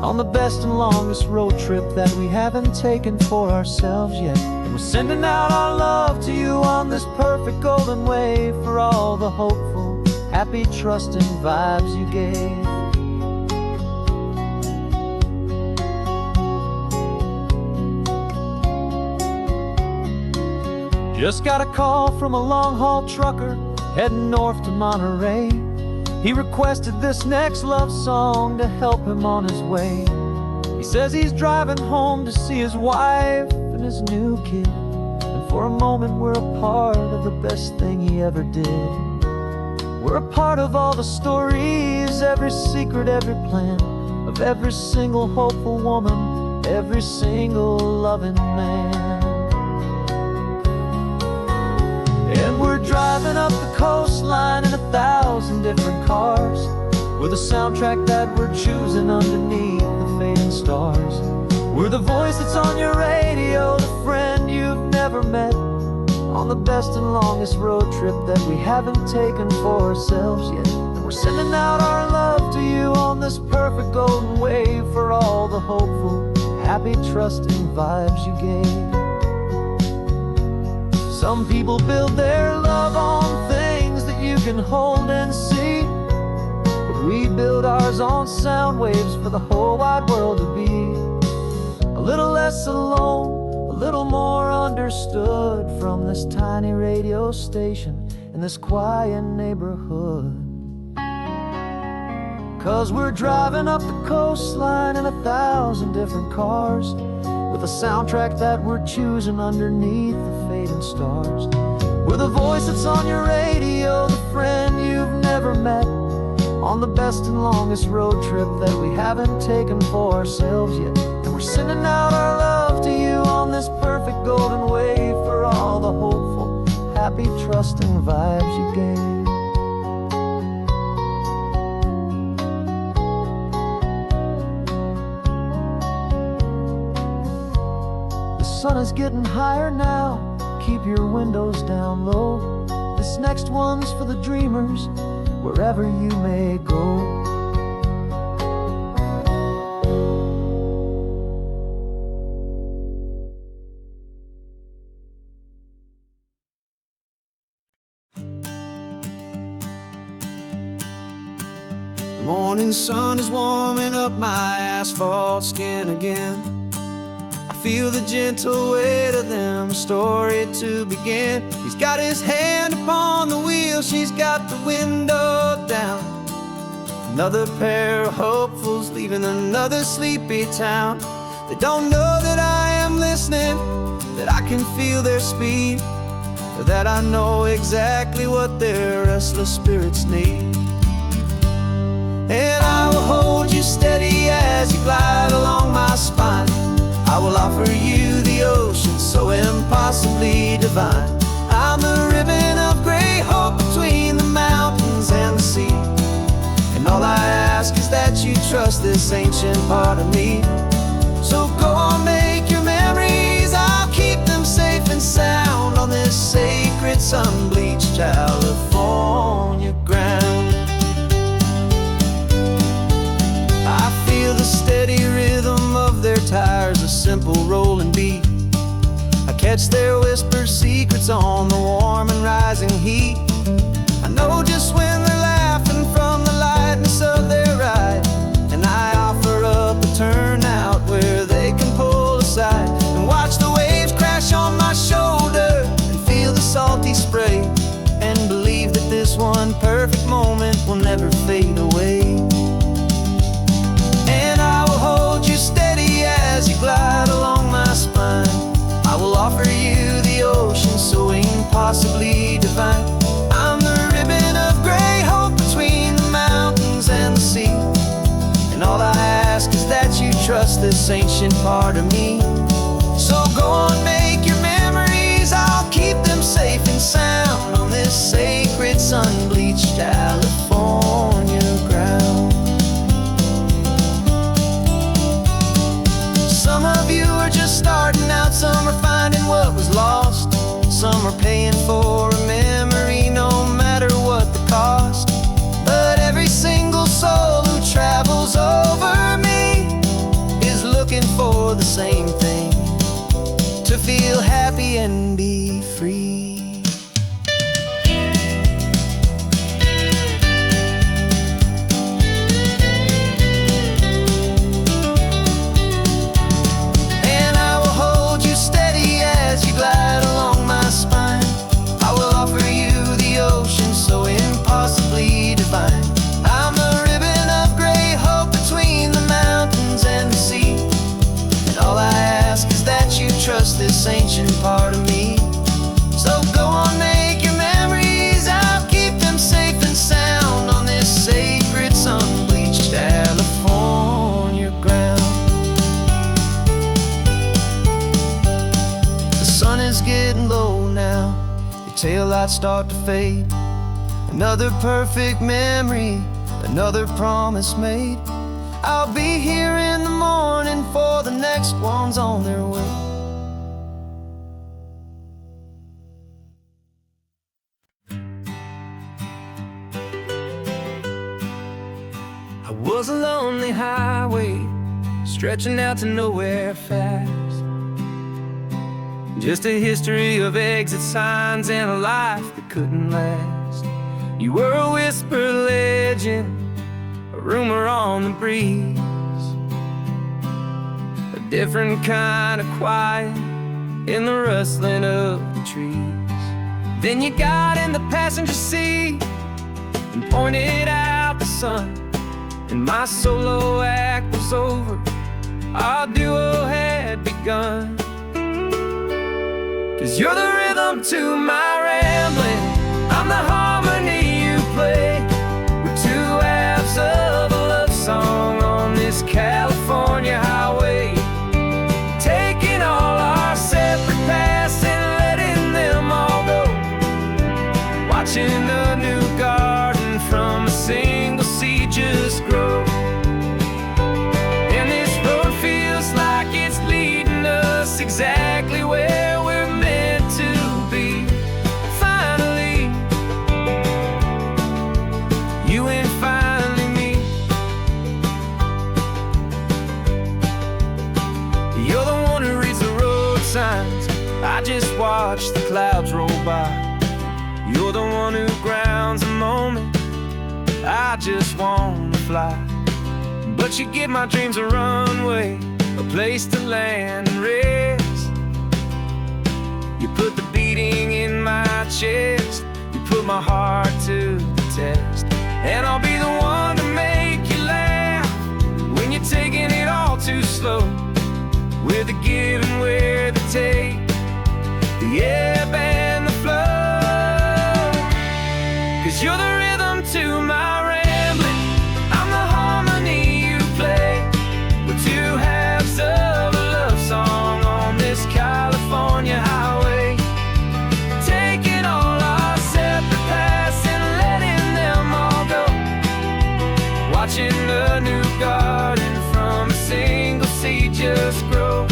D: on the best and longest road trip that we haven't taken for ourselves yet. And we're sending out our love to you on this perfect golden wave for all the hopeful, happy, trusting vibes you gave. Just got a call from a long-haul trucker heading north to Monterey. He requested this next love song to help him on his way. He says he's driving home to see his wife and his new kid, and for a moment we're a part of the best thing he ever did. We're a part of all the stories, every secret, every plan, of every single hopeful woman, every single loving man. And we're driving up the coastline in 1,000 different cars, with a soundtrack that we're choosing underneath the fading stars. We're the voice that's on your radio, the friend you've never met, on the best and longest road trip that we haven't taken for ourselves yet. And we're sending out our love to you on this perfect golden wave for all the hopeful, happy, trusting vibes you gave. Some people build their love on things that you can hold and see, but We build ours on sound waves for the whole wide world to be a little less alone, a little more understood from this tiny radio station in this quiet neighborhood. 'Cause we're driving up the coastline in 1,000 different cars, with a soundtrack that we're choosing underneath the fading stars. We're the voice that's on your radio, the friend you've never met, on the best and longest road trip that we haven't taken for ourselves yet. And we're sending out our love to you on this perfect golden wave for all the hopeful, happy, trusting vibes you gave. The sun is getting higher now, keep your windows down low. This next one's for the dreamers, wherever you may go.
A: The morning sun is warming up my asphalt skin again. I feel the gentle weight of them, a story to begin. He's got his hand upon the wheel, she's got the window down. Another pair of hopefuls leaving another sleepy town. They don't know that I am listening, that I can feel their speed, or that I know exactly what their restless spirits need. And I will hold you steady as you glide along my spine. I will offer you the ocean so impossibly divine. I'm the ribbon of gray hope between the mountains and the sea. And all I ask is that you trust this ancient part of me. So go on, make your memories, I'll keep them safe and sound on this sacred sun-bleached California ground. I feel the steady rhythm of their tires, a simple rolling beat. I catch their whispered secrets on the warm and rising heat. I know just when they're laughing from the lightness of their ride, and I offer up a turnout where they can pull aside and watch the waves crash on my shoulder and feel the salty spray, and believe that this one perfect moment will never fade away. Hold you steady as you glide along my spine. I will offer you the ocean so impossibly divine. I'm the ribbon of gray hope between the mountains and the sea. And all I ask is that you trust this ancient part of me. So go on, make your memories, I'll keep them safe and sound on this sacred sun-bleached California ground. Some of you are just starting out, some are finding what was lost, some are paying for a memory no matter what the cost. But every single soul who travels over me is looking for the same thing, to feel happy and be free. Glide along my spine. I will offer you the ocean so impossibly divine. I'm the ribbon of gray hope between the mountains and the sea. And all I ask is that you trust this ancient part of me. So go on, make your memories, I'll keep them safe and sound on this sacred sun-bleached California ground. Sun is getting low now, your taillights start to fade. Another perfect memory, another promise made. I'll be here in the morning for the next ones on their way. I was a lonely highway, stretching out to nowhere fast. Just a history of exit signs and a life that couldn't last. You were a whisper legend, a rumor on the breeze, a different kind of quiet in the rustling of the trees. Then you got in the passenger seat and pointed out the sun, and my solo act was over, our duo had begun. 'Cause you're the rhythm to my rambling, I'm the harmony you play. We're two halves of a love song on this California highway, taking all our separate paths and letting them all go, watching a new garden from a single seed just grow. And this road feels like it's leading us exactly where we're meant to be. Finally, you and finally me. You're the one who reads the road signs, I just watch the clouds roll by. You're the one who grounds the moment, I just wanna fly. But you give my dreams a runway, a place to land and rest. You put the beating in my chest, you put my heart to the test. And I'll be the one to make you laugh when you're taking it all too slow. We're the give and we're the take, the ebb and the flow. 'Cause you're the rhythm to my rambling, I'm the harmony you play. We're two halves of a love song on this California highway, taking all our separate paths and letting them all go, watching a new garden from a single seed just grow.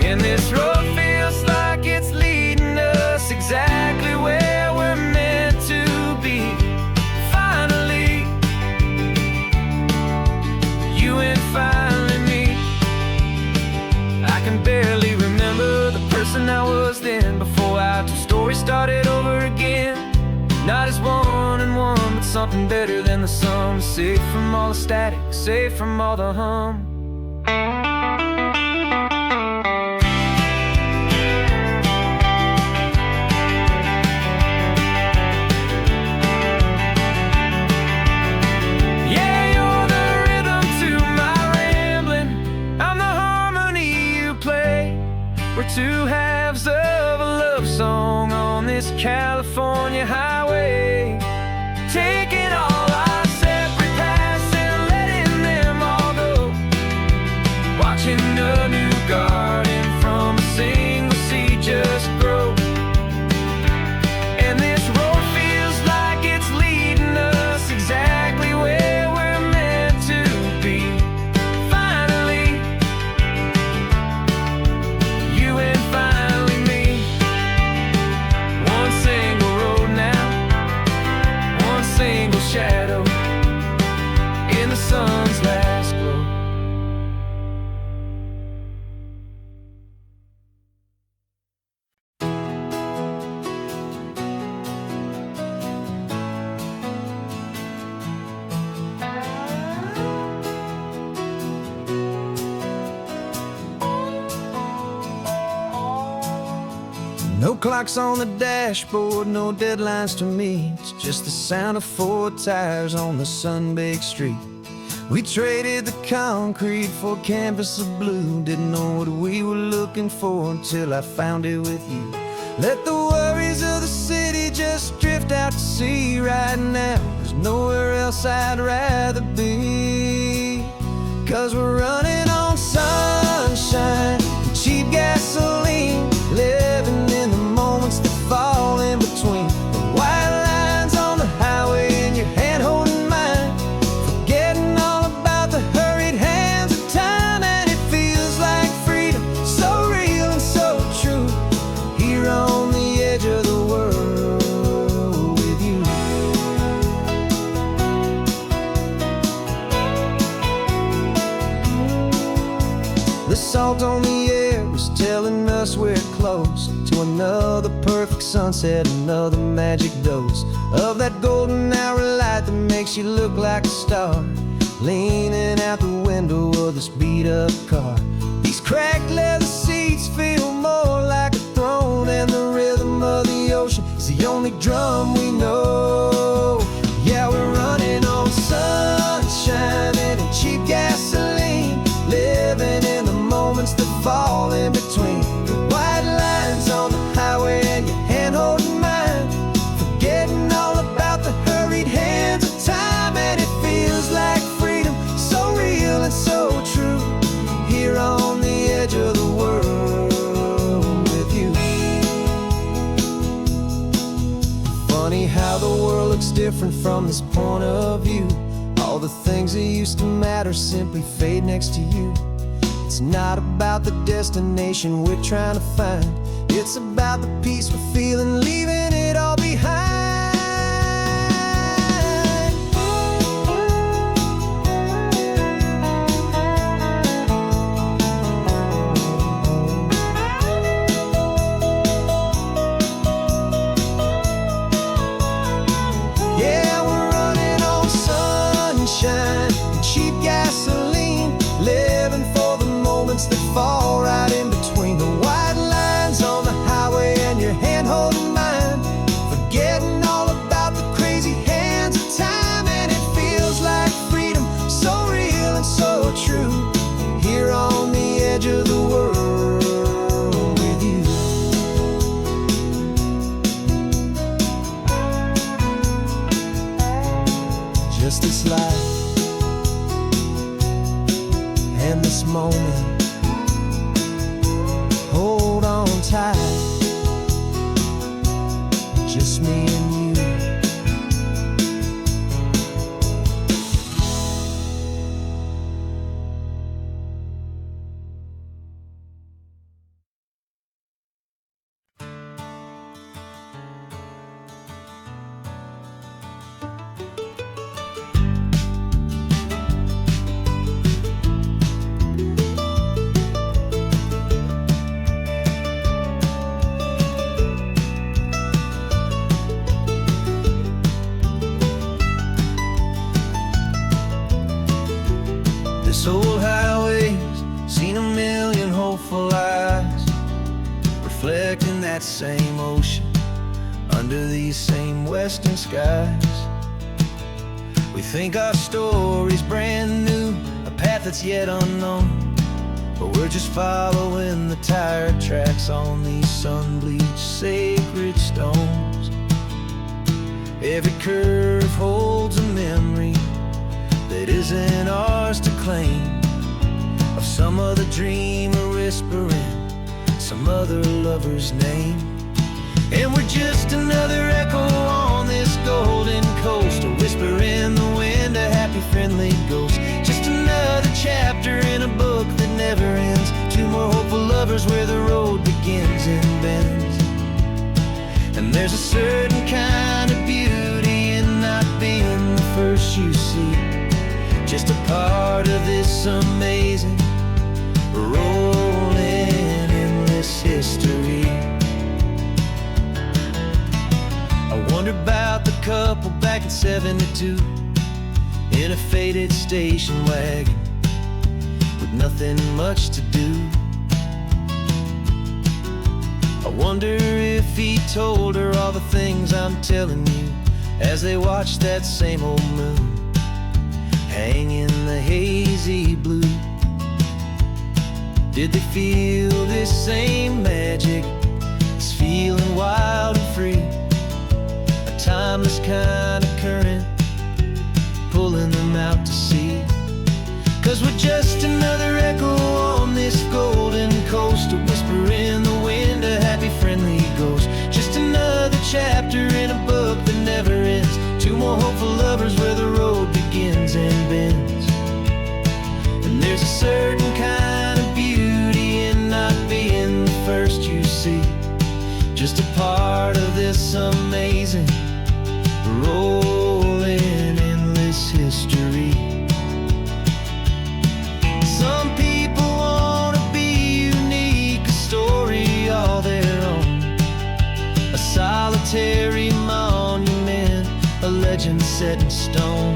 A: And this road feels like it's leading us exactly where we're meant to be. Finally, you and finally me. I can barely remember the person I was then, before our two stories started over again. Not as one and one, but something better than the sum. Safe from all the static, safe from all the hum. We're two halves of a love song on this California highway, taking all our separate paths and letting them all go, watching a new garden from a single seed just grow. And this road feels like it's leading us exactly where we're meant to be. Finally, you and finally me. One single road now, one single shadow in the sun's last glow. No clocks on the dashboard, no deadlines to meet, just the sound of four tires on the sun-baked street. We traded the concrete for a canvas of blue, didn't know what we were looking for until I found it with you. Let the worries of the city just drift out to sea right now. There's nowhere else I'd rather be, 'cause we're running on sunshine and cheap gasoline, living in the moments that fall in between the white lines on the highway and your hand holding mine, forgetting all about the hurried hands of time. And it feels like freedom, so real and so true, here on the edge of the world with you. The salt on the air is telling us we're close to another perfect sunset, another magic dose of that golden hour light that makes makes you look like a star, leaning out the window of this beat-up car. These cracked leather seats feel more like a throne, and the rhythm of the ocean is the only drum we know. Yeah, we're running on sunshine and cheap gasoline, living in the moments that fall in between the white lines on the highway and your hand holding mine, forgetting all about the hurried hands of time. And it feels like freedom, so real and so true, here on the edge of the world with you. Funny how the world looks different from this point of view. All the things that used to matter simply fade next to you. It's not about the destination we're trying to find, it's about the peace we're feeling, leaving it all behind. Yeah, we're running on sunshine and cheap gasoline, living for the moments that fall right in between the white lines on the highway and your hand holding mine, forgetting all about the crazy hands of time. And it feels like freedom, so real and so true, here on the edge of the world with you. Just this life and this moment, hold on tight, just me and you. This old highway's seen a million hopeful eyes, reflecting that same ocean under these same western skies. We think our story's brand new, a path that's yet unknown, but we're just following the tire tracks on these sun-bleached sacred stones. Every curve holds a memory that isn't ours to claim, of some other dreamer whispering some other lover's name. And we're just another echo on this golden coast, a whisper in the wind, a happy friendly ghost. Just another chapter in a book that never ends, two more hopeful lovers where the road begins and bends. And there's a certain kind of beauty in not being the first you see, just a part of this amazing rolling endless history. I wonder about the couple back in '72 in a faded station wagon with nothing much to do. I wonder if he told her all the things I'm telling you as they watched that same old moon hang in the hazy blue. Did they feel this same magic, this feeling wild and free, a timeless kind of current pulling them out to sea? 'Cause we're just another echo on this golden coast, a whisper in the wind, a happy friendly ghost. Just another chapter in a book that never ends, two more hopeful lovers where the road begins and bends. And there's a certain kind of beauty in not being the first you see, just a part of this amazing rolling endless history. Some people wanna be unique, a story all their own, a solitary monument, a legend set in stone.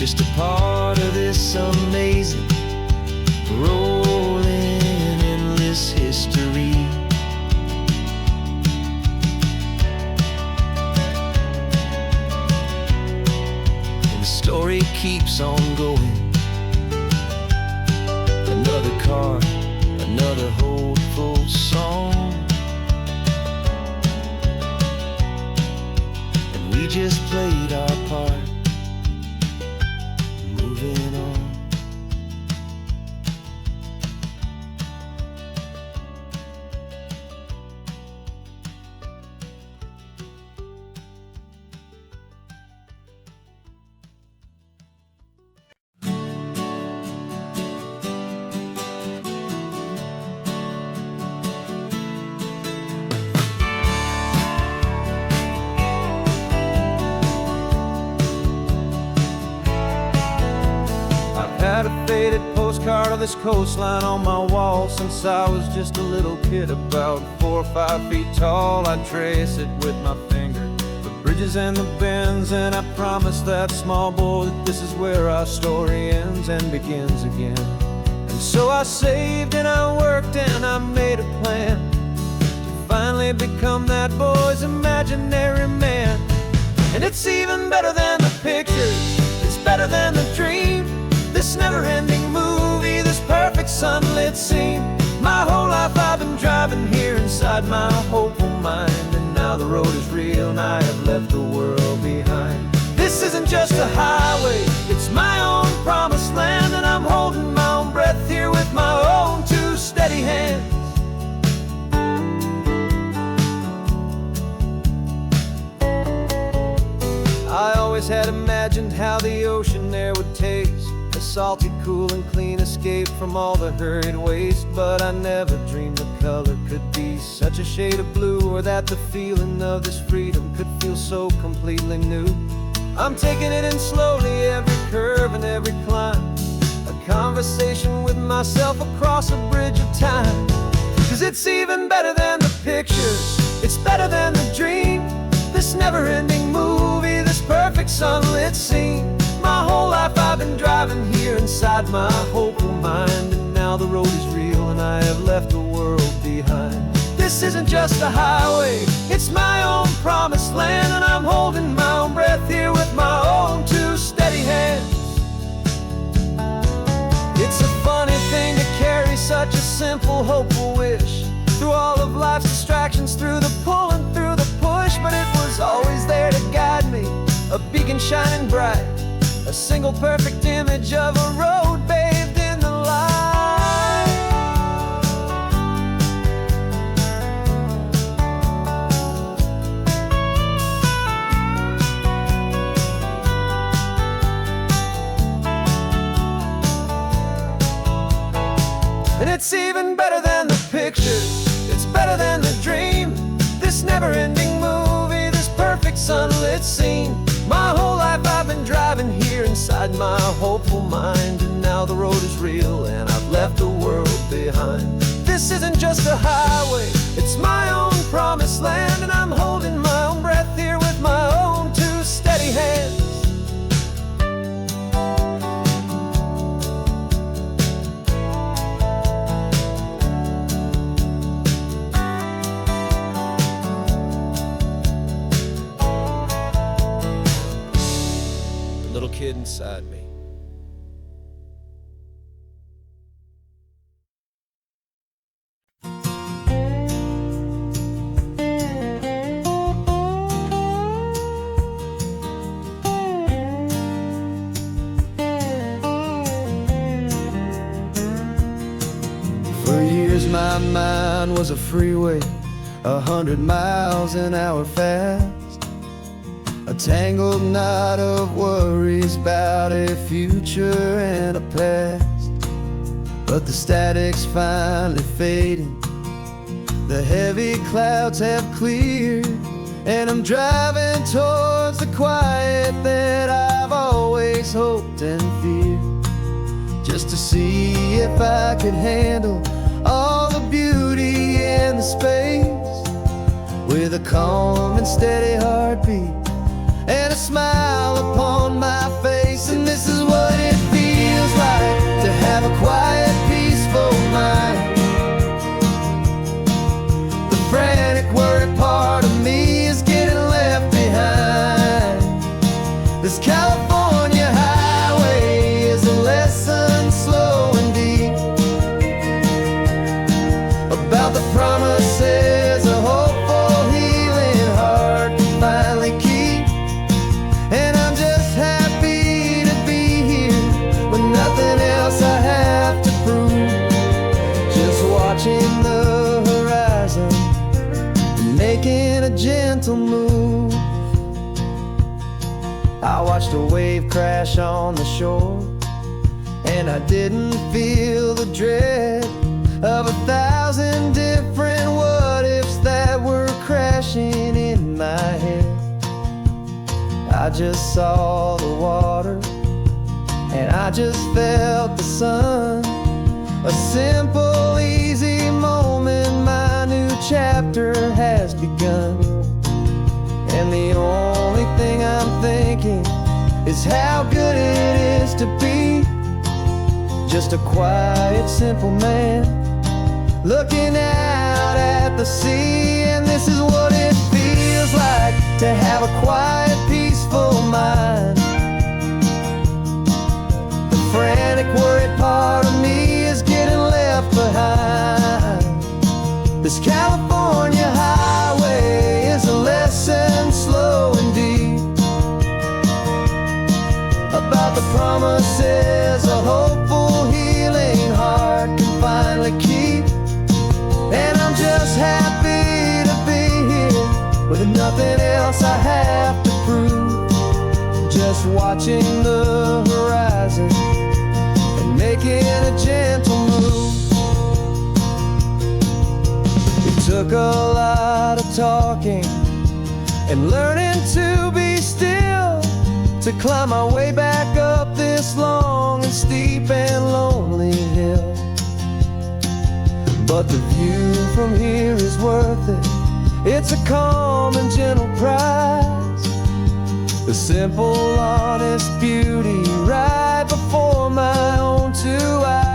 A: just a part of this amazing, rolling, endless history. And the story keeps on going. Another card, another hopeful song, and we just played our part, moving on.
D: Had a faded postcard of this coastline on my wall since I was just a little kid, about 4 or 5 feet tall. I trace it with my finger, the bridges and the bends, and I promised that small boy that this is where our story ends and begins again. And so I saved and I worked and I made a plan to finally become that boy's imaginary man. And it's even better than the pictures, it's better than the dream, this never-ending movie, this perfect sunlit scene. My whole life I've been driving here inside my hopeful mind, and now the road is real and I have left the world behind. This isn't just a highway, it's my own promised land, and I'm holding my own breath here with my own 2 steady hands. I always had imagined how the ocean air would taste, a salty, cool and clean escape from all the hurried waste. But I never dreamed the color could be such a shade of blue, or that the feeling of this freedom could feel so completely new. I'm taking it in slowly, every curve and every climb, a conversation with myself across a bridge of time. 'Cause it's even better than the pictures, it's better than the dream, this never-ending movie, this perfect sunlit scene. My whole life I've been driving here inside my hopeful mind, and now the road is real and I have left the world behind. This isn't just a highway, it's my own promised land, and I'm holding my own breath here with my own 2 steady hands. It's a funny thing to carry such a simple, hopeful wish through all of life's distractions, through the pull and through the push, but it was always there to guide me, a beacon shining bright, a single perfect image of a road bathed in the light. And it's even better than the pictures, it's better than the dream, this never-ending movie, this perfect sunlit scene. My whole life I've been driving here inside my hopeful mind, and now the road is real and I've left the world behind. This isn't just a highway, it's my own promised land, and I'm holding my own breath here with my own 2 steady hands. Little kid inside me.
A: For years my mind was a freeway, 100 miles an hour fast, a tangled knot of worries about a future and a past. But the static's finally fading, the heavy clouds have cleared, and I'm driving towards the quiet that I've always hoped and feared, just to see if I could handle all the beauty and the space, with a calm and steady heartbeat and a smile upon my face. And this is
C: gentle move. I watched a wave crash on the shore, and I didn't feel the dread of 1,000 different what-ifs that were crashing in my head. I just saw the water, and I just felt the sun. A simple, easy moment, my new chapter has begun. And the only thing I'm thinking is how good it is to be just a quiet, simple man looking out at the sea. And this is what it feels like to have a quiet, peaceful mind. The frantic, worried part of me is getting left behind. This California highway is a lesson slow and deep about the promises a hopeful, healing heart can finally keep. And I'm just happy to be here with nothing else I have to prove. Just watching the horizon and making a gentle move. It took a lot of talking and learning to be still to climb my way back up this long and steep and lonely hill. But the view from here is worth it. It's a calm and gentle prize, the simple, honest beauty right before my own two eyes.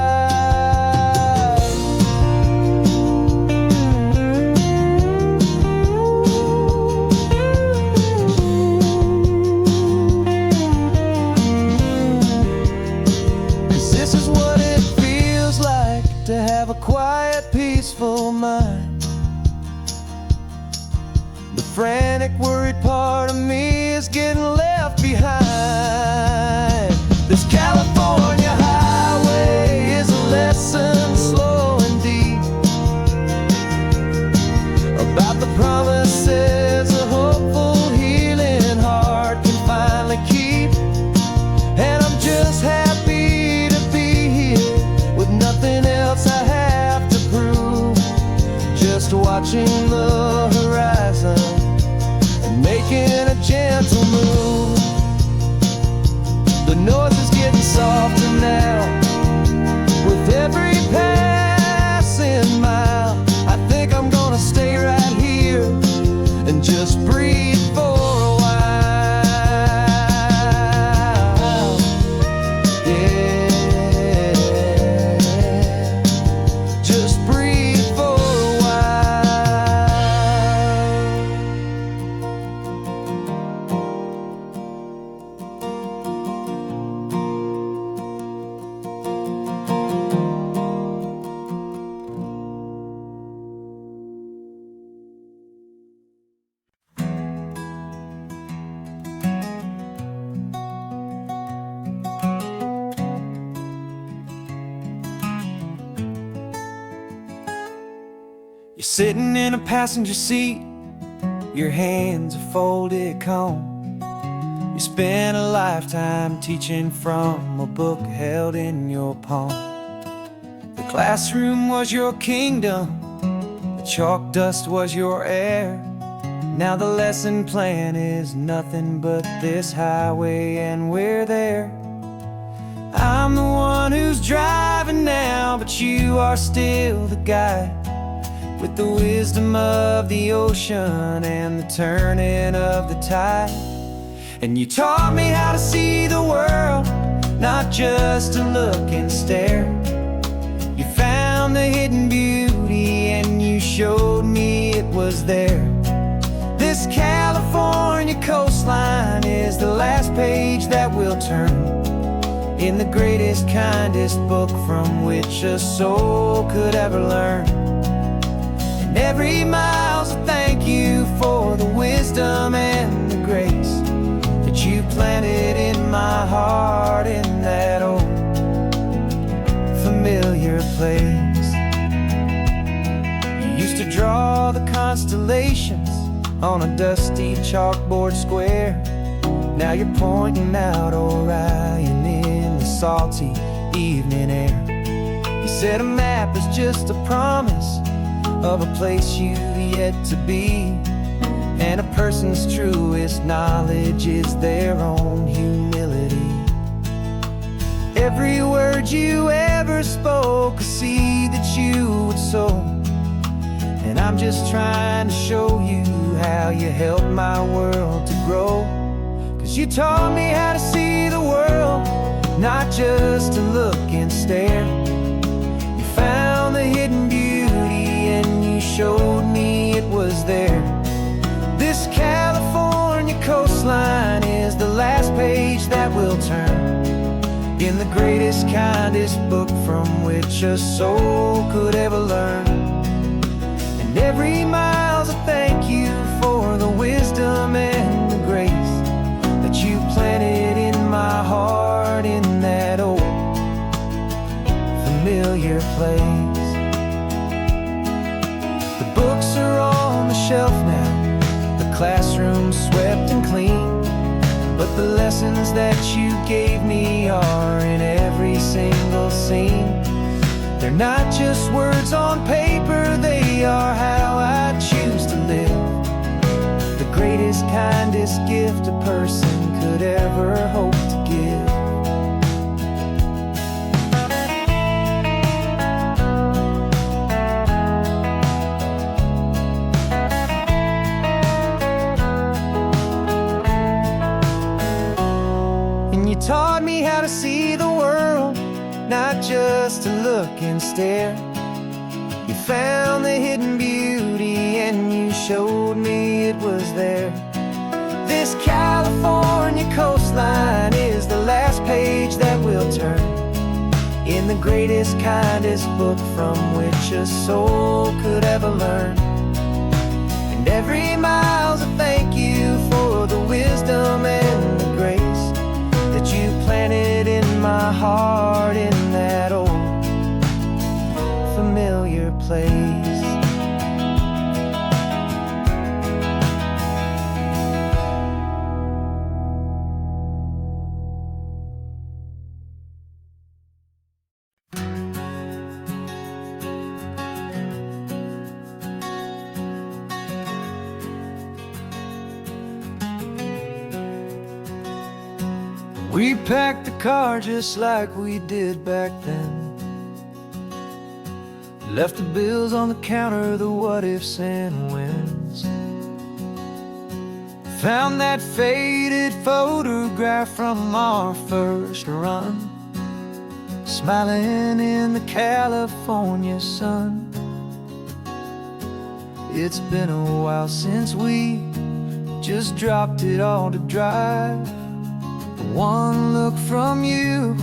C: This is what it feels like to have a quiet, peaceful mind. The frantic, worried part of me is getting left behind. This California highway is a lesson slow and deep about the promises a hopeful, healing heart can finally keep. And I'm just happy to be here with nothing else I have to prove. Just watching the horizon and making a gentle move. The noise is getting softer now with every passing mile. I think I'm gonna stay right here and just breathe for a while. Yeah, just breathe for a while. You're sitting in a passenger seat, your hands are folded calm. You spent a lifetime teaching from a book held in your palm. The classroom was your kingdom, the chalk dust was your air. Now the lesson plan is nothing but this highway and we're there. I'm the one who's driving now, but you are still the guide, with the wisdom of the ocean and the turning of the tide. And you taught me how to see the world, not just to look and stare. You found the hidden beauty and you showed me it was there. This California coastline is the last page that we'll turn in the greatest, kindest book from which a soul could ever learn. And every mile's a thank you for the wisdom and the grace that you planted in my heart in that old familiar place. You used to draw the constellations
A: on a dusty chalkboard square. Now you're pointing out Orion in the salty evening air. He said a map is just a promise of a place you've yet to be, and a person's truest knowledge is their own humility. Every word you ever spoke, a seed that you would sow, and I'm just trying to show you how you helped my world to grow. 'Cause you taught me how to see the world, not just to look and stare. You found the hidden beauty and you showed me it was there. This California coastline is the last page that we'll turn in the greatest, kindest book from which a soul could ever learn. And every mile's a thank you for the wisdom and the grace that you planted in my heart in that old familiar place. The books are on the shelf now, the classroom swept and clean, but the lessons that you gave me are in every single scene. They're not just words on paper, they are how I choose to live. The greatest, kindest gift a person could ever hope to give. Taught me how to see the world, not just to look and stare. You found the hidden beauty and you showed me it was there. This California coastline is the last page that we'll turn in the greatest, kindest book from which a soul could ever learn. And every mile's a thank you for the wisdom and the grace that you planted in my heart in that old familiar place. We packed the car just like we did back then. Left the bills on the counter, the what ifs and whens. Found that faded photograph from our first run, smiling in the California sun. It's been a while since we just dropped it all to dry. One look from you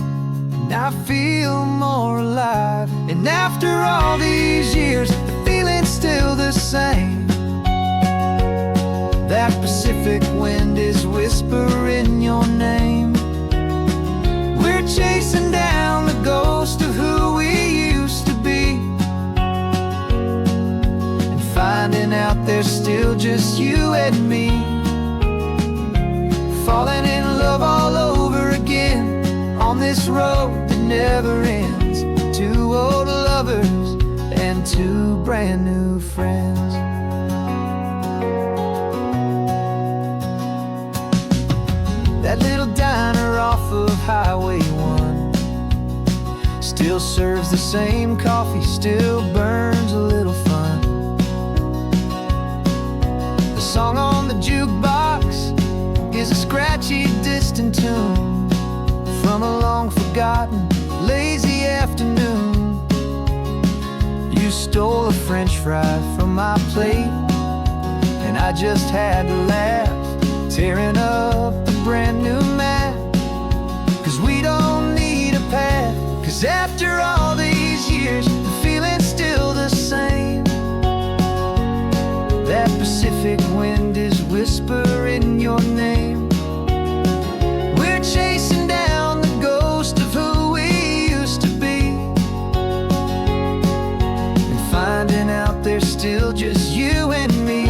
A: and I feel more alive. And after all these years, the feeling's still the same. That Pacific wind is whispering your name. We're chasing down the ghost of who we used to be, and finding out there's still just you and me. Falling in love all over again on this road that never ends. Two old lovers and two brand new friends. That little diner off of Highway 1 still serves the same coffee, still burns a little fun. The song on the jukebox is a scratchy, distant tune from a long-forgotten, lazy afternoon. You stole a French fry from my plate, and I just had to laugh, tearing up a brand new map. 'Cause we don't need a path, 'cause after all these years, the feeling's still the same. That Pacific wind is whispering your name. We're chasing down the ghost of who we used to be, and finding out there's still just you and me.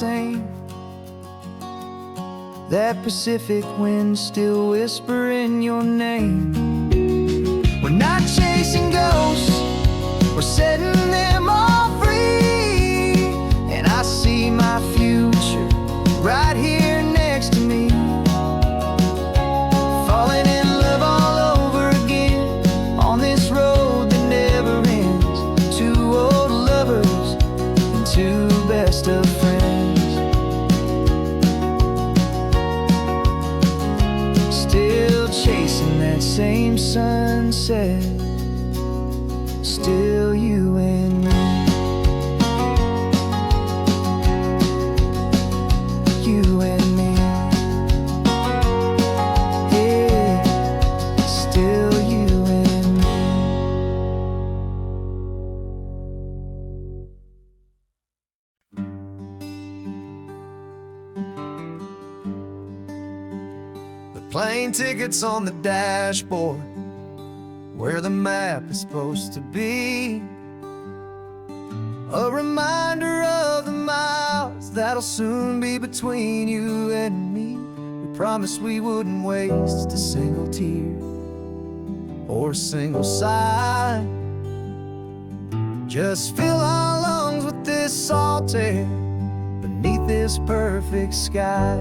A: same. That Pacific wind still whispering your name. We're not chasing ghosts, we're setting them all free. And I see my future right here next to me, falling in love all over again on this road that never ends. Two old lovers and two best of friends, still chasing that same sunset, still you and me. You and me, yeah, still you and me. The plane tickets on the dashboard, where the map is supposed to be, a reminder of the miles that'll soon be between you and me. We promised we wouldn't waste a single tear or a single sigh. Just fill our lungs with this salt air beneath this perfect sky.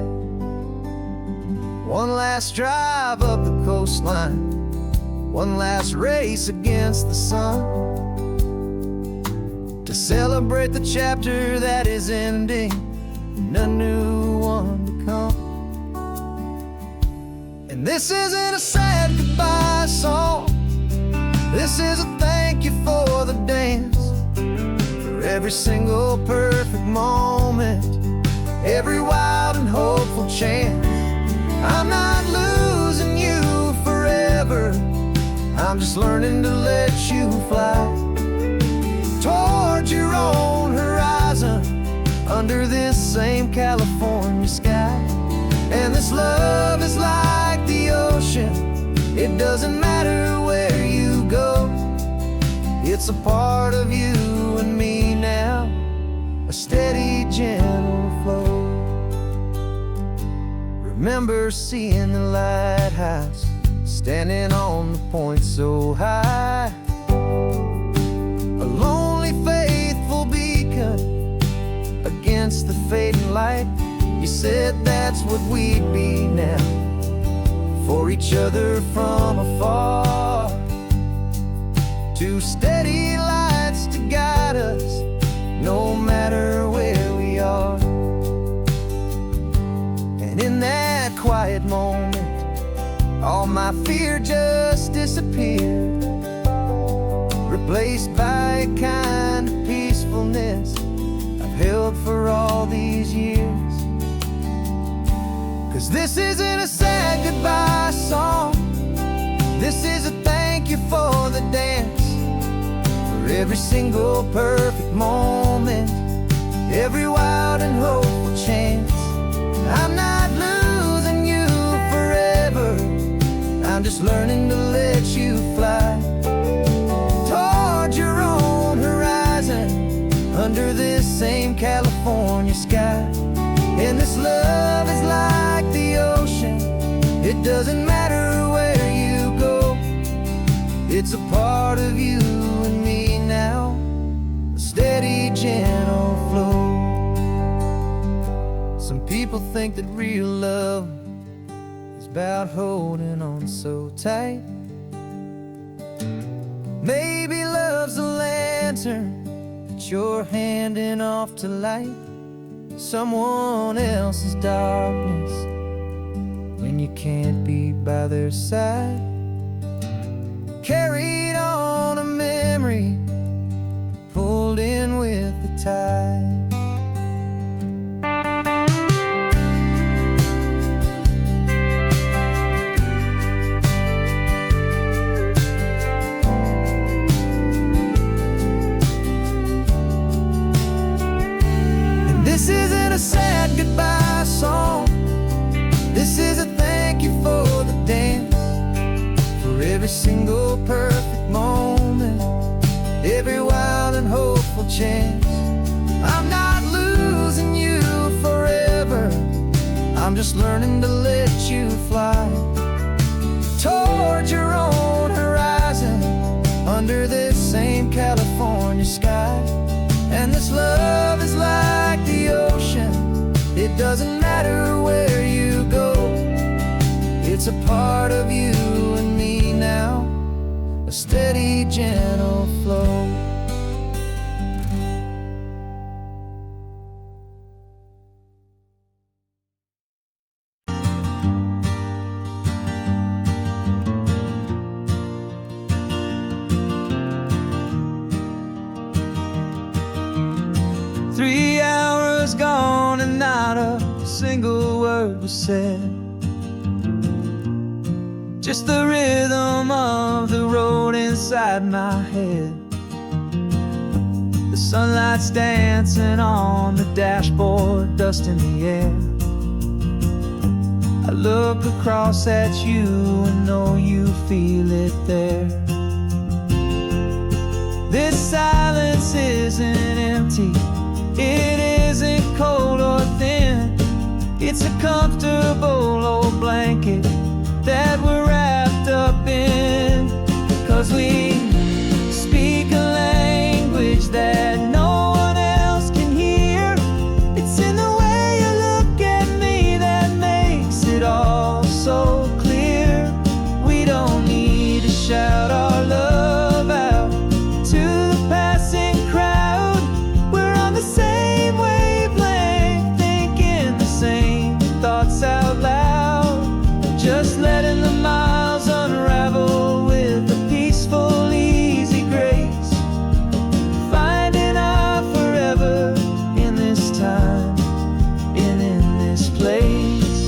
A: One last drive up the coastline, one last race against the sun, to celebrate the chapter that is ending and a new one to come. And this isn't a sad goodbye song, this is a thank you for the dance, for every single perfect moment, every wild and hopeful chance. I'm not losing you forever, I'm just learning to let you fly towards your own horizon, under this same California sky. And this love is like the ocean, it doesn't matter where you go, it's a part of you and me now, a steady, gentle flow. Remember seeing the lighthouse, standing on the point so high, a lonely, faithful beacon against the fading light. You said that's what we'd be now, for each other from afar. Two steady lights to guide us, no matter where we are. And in that quiet moment, all my fear just disappeared, replaced by a kind of peacefulness I've held for all these years. 'Cause this isn't a sad goodbye song, this is a thank you for the dance, for every single perfect moment, every wild and hopeful chance. I'm not losing you forever, I'm just learning to let you fly towards your own horizon, under this same California sky. And this love is like the ocean, it doesn't matter where you go, it's a part of you and me now, a steady, gentle flow. Some people think that real love is about holding on so tight. Maybe love's a lantern that you're handing off to light someone else's darkness when you can't be by their side. Carried on a memory, pulled in with the tide. This isn't a sad goodbye song, this is a thank you for the dance, for every single perfect moment, every wild and hopeful chance. I'm not losing you I'm just learning to let you fly towards your own horizon, under this same California sky. And this love is like the ocean, it doesn't matter where you go. It's a part of you and me now, a steady, gentle flow. 3 hours gone and not a single word was said. Just the rhythm of the road inside my head. The sunlight's dancing on the dashboard, dust in the air. I look across at you and know you feel it there. This silence isn't empty, it isn't cold or thin. It's a comfortable old blanket that we're wrapped up in. 'Cause we speak a language that no one else can hear. It's in the way you look at me that makes it all so clear. We don't need to shout our love out to the passing crowd. We're on the same wavelength, thinking the same thoughts out loud. Just letting the miles unravel with a peaceful, easy grace. Finding our forever in this time and in this place.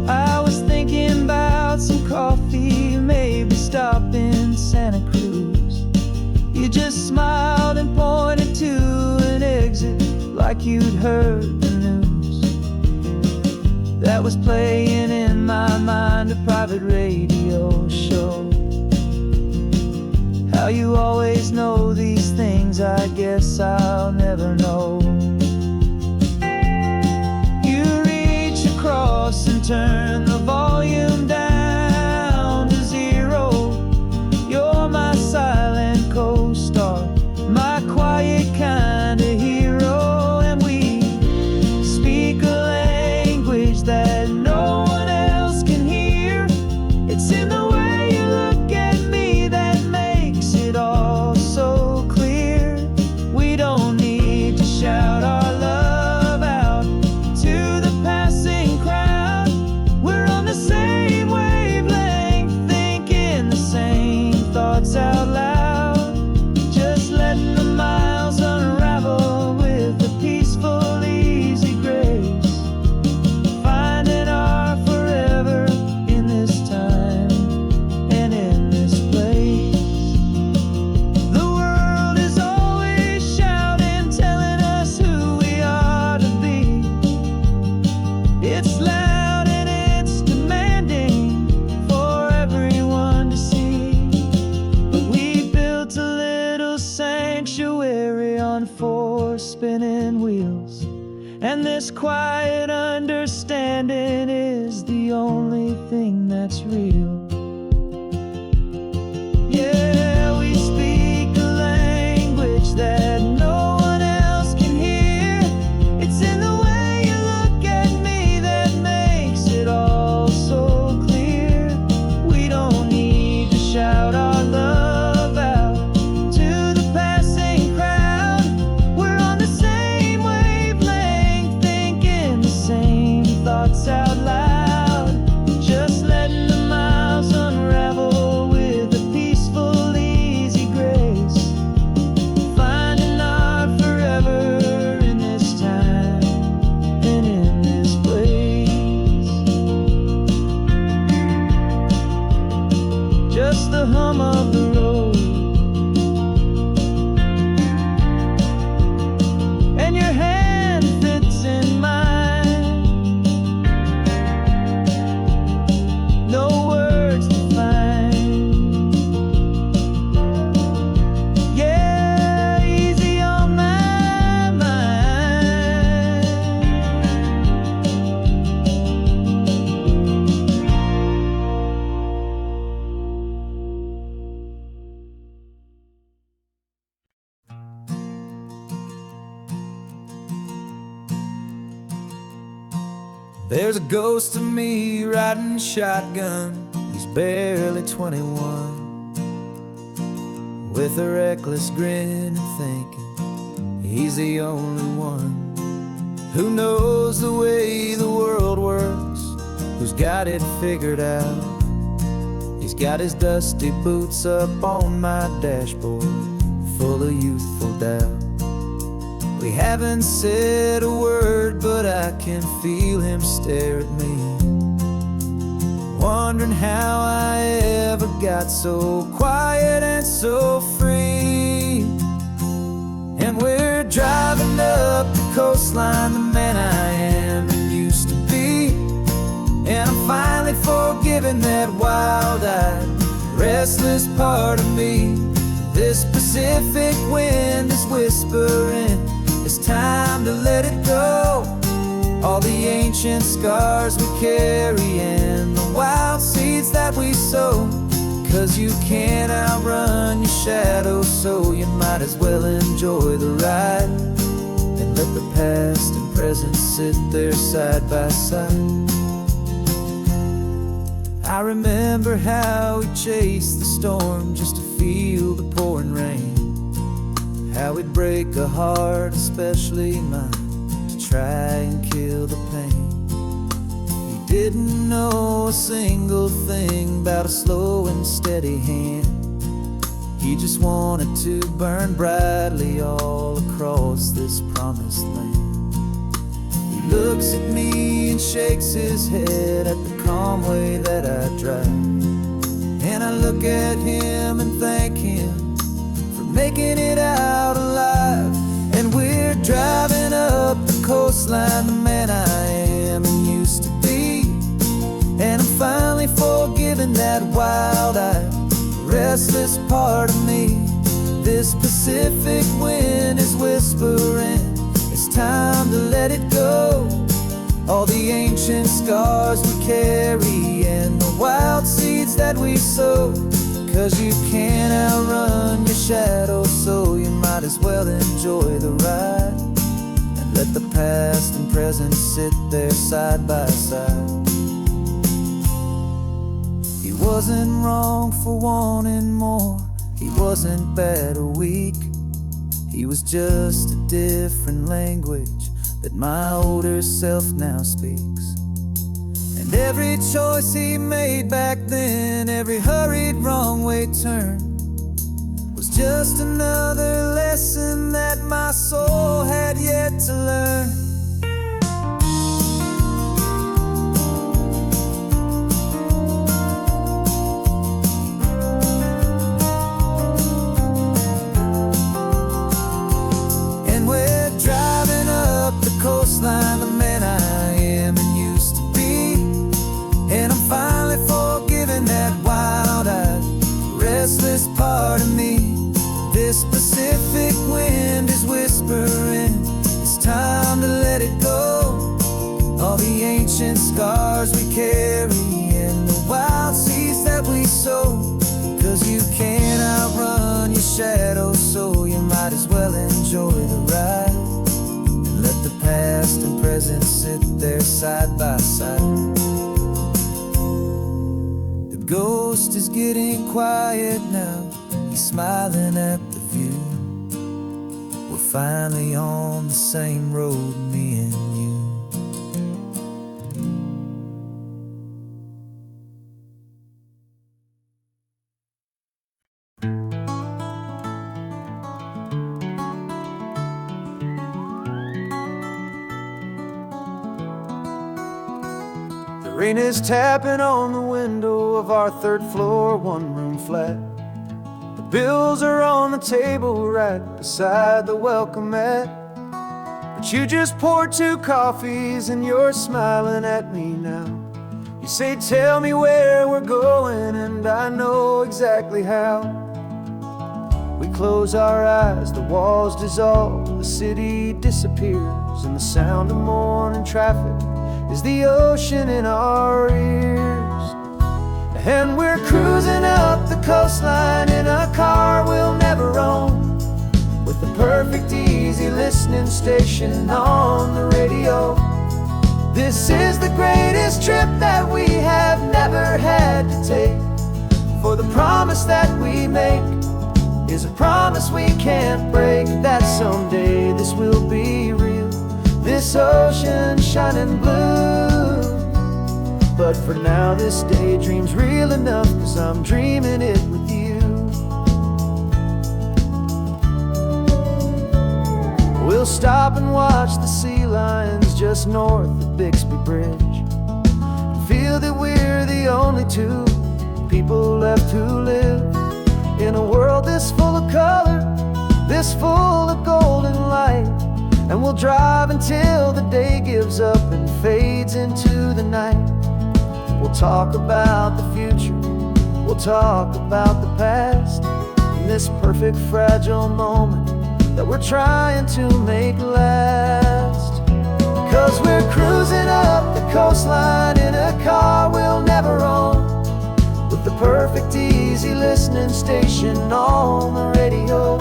A: I was thinking about some coffee, maybe stop in Santa Cruz. You just smiled and pointed to an exit like you'd heard the news. That was playing in my mind, a private radio show. How you always know these things, I guess I'll never know. You reach across and turn the volume down to 0. You're my silent co-star, my quiet kind of hero. And we speak a language that no one else can hear. It's in the way you look at me that makes it all so clear. We don't need to shout our love out to the passing crowd. We're on the same wavelength, thinking the same thoughts out loud. Just letting the miles unravel with a peaceful, easy grace. Finding our forever in this time and in this place. The world is always shouting, telling us who we are to be. It's loud and it's demanding for everyone to see. But we built a little sanctuary on 4 spinning wheels, and this quiet understanding is the only thing that's real. Yeah, we speak a language that no one else can hear. It's in the way you look at me that makes it all so clear. We don't need to shout our love out to the passing crowd. We're on the same wavelength, thinking the same thoughts out loud. Just letting the miles unravel with a peaceful, easy grace. Finding our forever in this time and in this place. Just the hum of the road and your hand fits in mine. No words to find. Yeah, easy on my There's a ghost of me riding shotgun. He's barely 21, with a reckless grin and thinking he's the only one who knows the way the world works, who's got it figured out. He's got his dusty boots up on my dashboard, full of youthful doubt. We haven't said a word, but I can feel him stare at me, wondering how I ever got so quiet and so free. And we're driving up the coastline, the man I am and used to be. And I'm finally forgiving that wild-eyed, restless part of me. This Pacific wind is whispering, it's time to let it go. All the ancient scars we carry and the wild seeds that we sow. 'Cause you can't outrun your shadow, so you might as well enjoy the ride and let the past and present sit there side by side. I remember how we chased the storm just to feel the pouring rain, how we'd break a heart, especially mine, to try and kill the pain. He didn't know a single thing about a slow and steady hand. He just wanted to burn brightly all across this promised land. He looks at me and shakes his head at the calm way that I drive, and I look at him and thank him for making it out alive. And we're driving up the coastline, the man I am and used to be. And I'm finally forgiving that wild-eyed, restless part of me. This Pacific wind is whispering, it's time to let it go. All the ancient scars we carry and the wild seeds that we sow. 'Cause you can't outrun your shadow, so you might as well enjoy the ride and let the past and present sit there side by side. He wasn't wrong for wanting more, he wasn't bad or weak. He was just a different language that my older self now speaks. And every choice he made back then, every hurried wrong way turn, was just another lesson that my soul had yet to learn. And we're driving up the coastline, the man I am and used to be. And I'm finally forgiving that wild-eyed, restless part of me. This Pacific wind is whispering, it's time to let it go. All the ancient scars we carry and the wild seeds that we sow. 'Cause you can't outrun your shadow, so you might as well enjoy the ride and let the past and present sit there side by side. The ghost is getting quiet now, he's smiling at the view. We're finally on the same road, me and you. The rain is tapping on the window of our third floor, one-room flat. The bills are on the table right beside the welcome mat. But you just poured 2 coffees and you're smiling at me now. You say, tell me where we're going, and I know exactly how. We close our eyes, the walls dissolve, the city disappears, and the sound of morning traffic is the ocean in our ears. And we're cruising up the coastline in a car we'll never own, with the perfect easy listening station on the radio. This is the greatest trip that we have never had to take. For the promise that we make is a promise we can't break, that someday this will be real, this ocean shining blue. But for now this daydream's real enough, 'cause I'm dreaming it with you. We'll stop and watch the sea lions just north of Bixby Bridge, and feel that we're the only two people left who live in a world this full of color, this full of golden light. And we'll drive until the day gives up and fades into the night. We'll talk about the future, we'll talk about the past, in this perfect fragile moment that we're trying to make last. 'Cause we're cruising up the coastline in a car we'll never own, with the perfect easy listening station on the radio.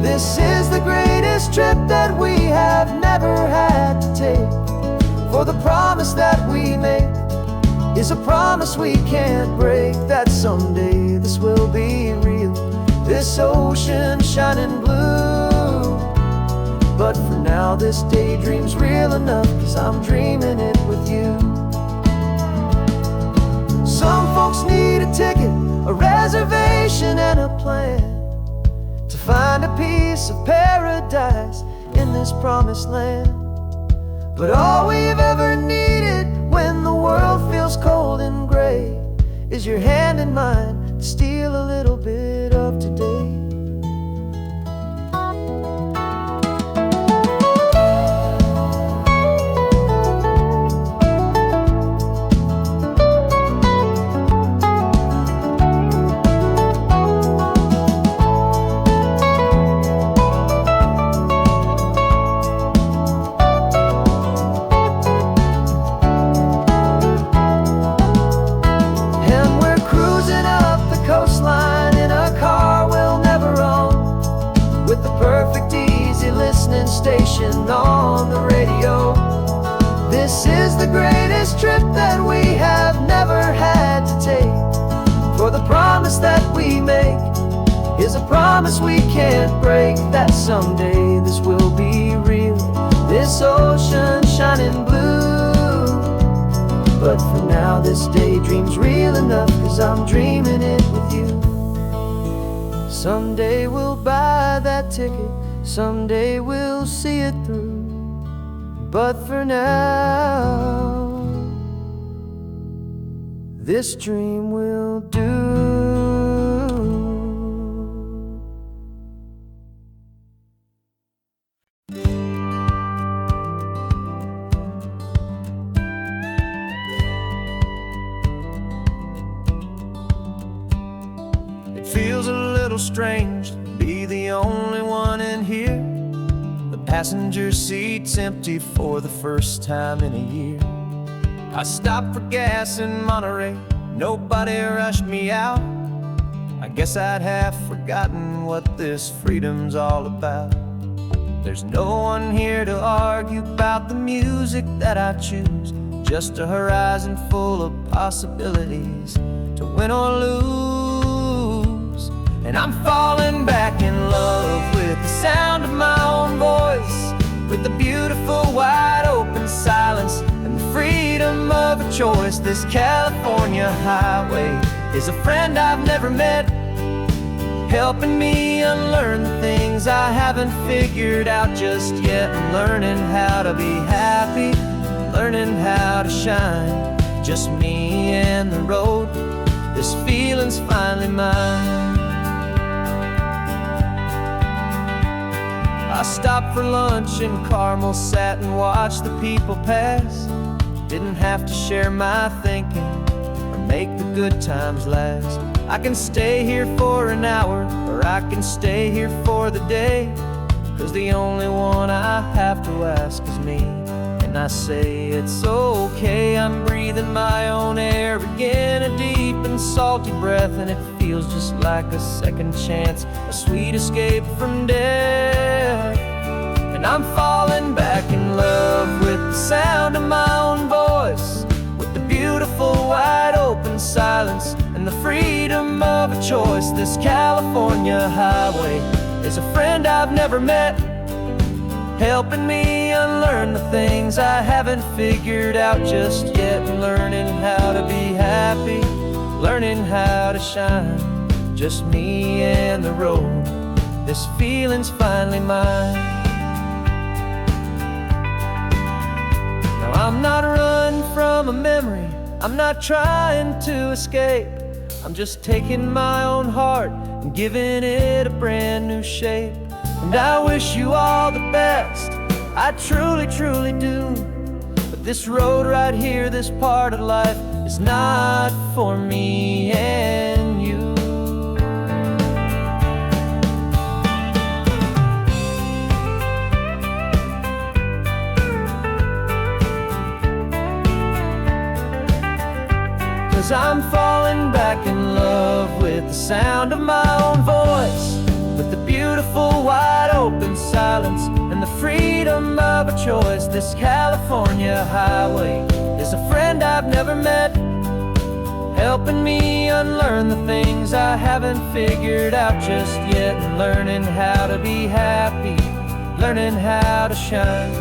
A: This is the greatest trip that we have never had to take. For the promise that we make is a promise we can't break, that someday this will be real, this ocean shining blue. But for now this daydream's real enough, 'cause I'm dreaming it with you. Some folks need a ticket, a reservation and a plan to find a piece of paradise in this promised land. But all we've ever needed when the world feels cold and gray is your hand in mine to steal a little bit of today. Station on the radio. This is the greatest trip that we have never had to take. For the promise that we make is a promise we can't break, that someday this will be real, this ocean shining blue. But for now this daydream's real enough, 'cause I'm dreaming it with you. Someday we'll buy that ticket, someday we'll see it through. But for now, this dream will do. It feels a little strange to be the only one in here. The passenger seat's empty for the first time in a year. I stopped for gas in Monterey, nobody rushed me out. I guess I'd have forgotten what this freedom's all about. There's no one here to argue about the music that I choose, just a horizon full of possibilities to win or lose. And I'm falling back in love with the sound of my own voice, with the beautiful wide open silence and the freedom of a choice. This California highway is a friend I've never met, helping me unlearn the things I haven't figured out just yet. I'm learning how to be happy, learning how to shine, just me and the road. This feeling's finally mine. I stopped for lunch in Carmel, sat and watched the people pass. Didn't have to share my thinking or make the good times last. I can stay here for an hour, or I can stay here for the day, 'cause the only one I have to ask is me. And I say it's okay, I'm breathing my own air again, a deep and salty breath, and it feels just like a second chance, a sweet escape from death. And I'm falling back in love with with the sound of my own voice, with the beautiful wide open silence and the freedom of a choice. This California highway is a friend I've never met, helping me unlearn the things I haven't figured out just yet, learning how to be happy, learning how to shine, just me and the road. This feeling's finally mine. Now I'm not running from a memory, I'm not trying to escape, I'm just taking my own heart and giving it a brand new shape. And I wish you all the best, I truly, truly do. But this road right here, this part of life, is not for me and you. Cause I'm falling back in love with the sound of my own voice, with the beautiful wide open silence and the freedom of a choice. This California highway is a friend I've never met, helping me unlearn the things I haven't figured out just yet, and learning how to be happy, learning how to shine,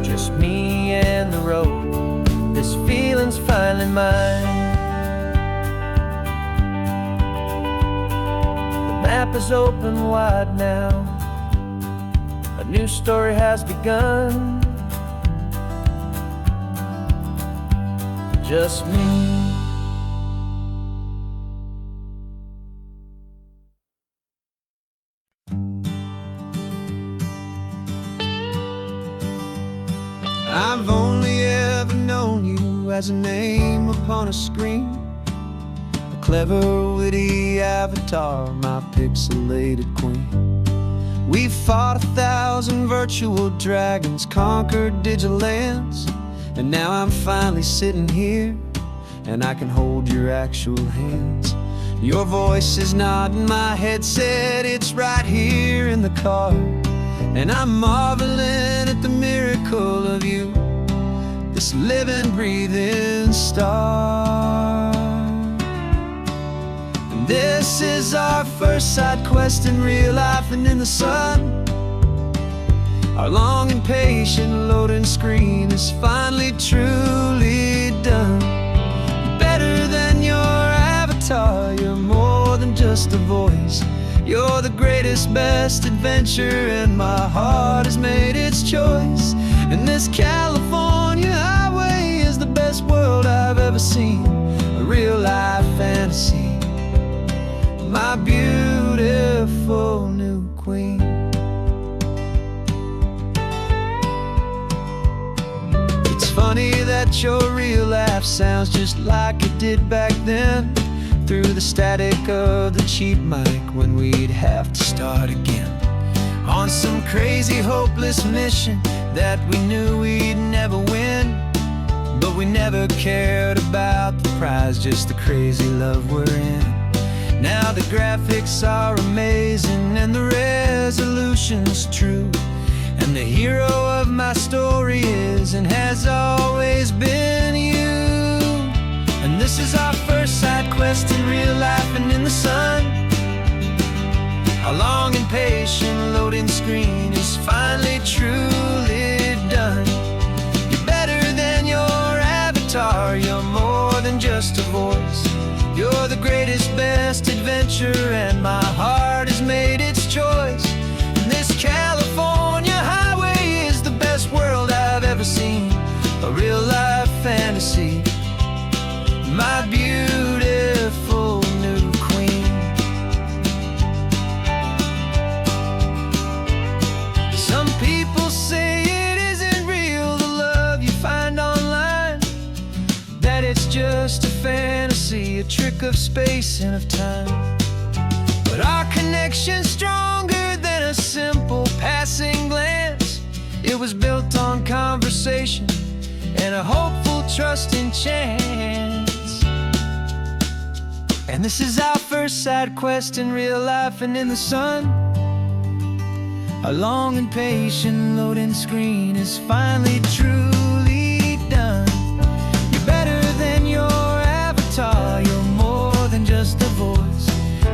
A: just me and the road. This feeling's finally mine. The map is open wide now, a new story has begun, just me.
C: I've only ever known you as a name upon a screen, a clever, witty avatar, my pixelated queen. We've fought 1,000 virtual dragons, conquered digital lands, and now I'm finally sitting here, and I can hold your actual hands. Your voice is not in my headset, it's right here in the car, and I'm marveling at the miracle of you, this living, breathing star. And this is our first side quest in real life and in the sun. Our long and patient loading screen is finally truly done. You're better than your avatar, you're more than just a voice. You're the greatest, best adventure, and my heart has made its choice. And this California highway is the best world I've ever seen, a real life fantasy, my beautiful new queen. It's funny that your real life sounds just like it did back then, through the static of the cheap mic when we'd have to start again, on some crazy hopeless mission that we knew we'd never win. But we never cared about the prize, just the crazy love we're in. Now the graphics are amazing and the resolution's true, and the hero of my story is and has always been you. And this is our first side quest in real life and in the sun. Our long and patient loading screen is finally truly done. You're better than your avatar, you're more than just a voice. You're the greatest, best adventure, and my heart has made its choice. And this California highway is the best world I've ever seen, a real life fantasy, my beautiful new queen. Some people say it isn't real, the love you find online, that it's just a fantasy, a trick of space and of time. But our connection's stronger than a simple passing glance. It was built on conversation and a hopeful, trusting chance. And this is our first side quest in real life and in the sun. Our long and patient loading screen is finally truly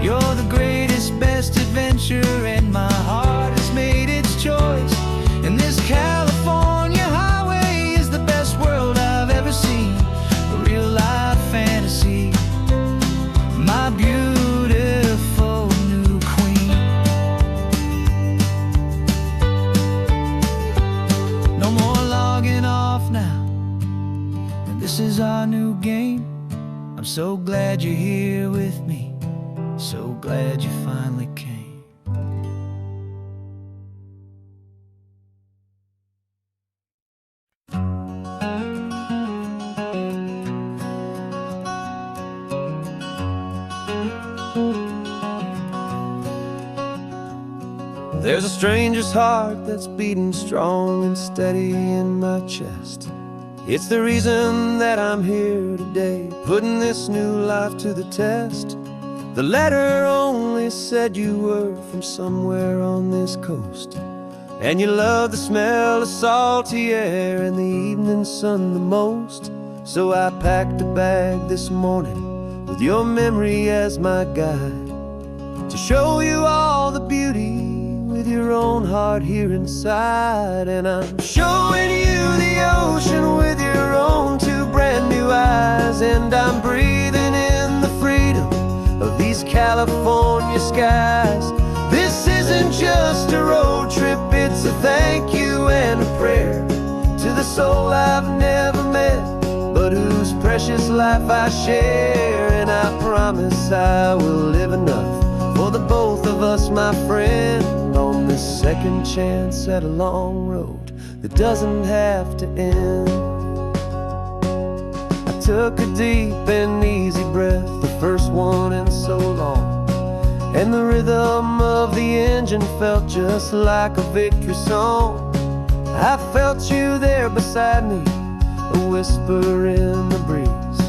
A: You're the greatest, best adventure, and my heart has made its choice. And this California highway is the best world I've ever seen. A real life fantasy, my beautiful new queen. No more logging off now, and this is our new game. I'm so glad you're here with me, so glad you finally came.
C: There's a stranger's heart that's beating strong and steady in my chest. It's the reason that I'm here today, putting this new life to the test. The letter only said you were from somewhere on this coast, and you love the smell of salty air and the evening sun the most. So I packed a bag this morning with your memory as my guide, to show you all the beauty with your own heart here inside. And I'm showing you the ocean with your own two brand new eyes, and I'm breathing in the freedom of these California skies. This isn't just a road trip, it's a thank you and a prayer to the soul I've never met, but whose precious life I share. And I promise I will live enough for the both of us, my friend, on this second chance at a long road that doesn't have to end. I took a deep and easy breath, the first one in so long, and the rhythm of the engine felt just like a victory song. I felt you there beside me, a whisper in the breeze,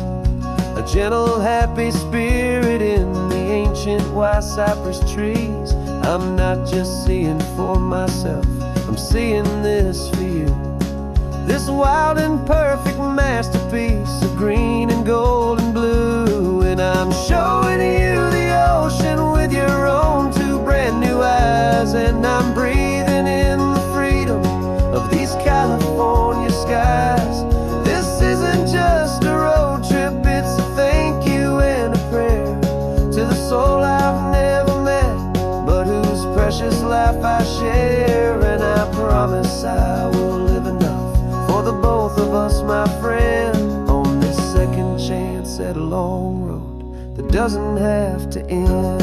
C: a gentle happy spirit in the ancient white cypress trees. I'm not just seeing for myself, I'm seeing this for you. This wild and perfect masterpiece of green and gold and blue. And I'm showing you the ocean with your own two brand new eyes, and I'm breathing in the freedom of these California skies. This isn't just a road trip, it's a thank you and a prayer to the soul I've never met, but whose precious life I share. And I promise I will live enough for the both of us, my friend, on this second chance at a long road that doesn't have to end.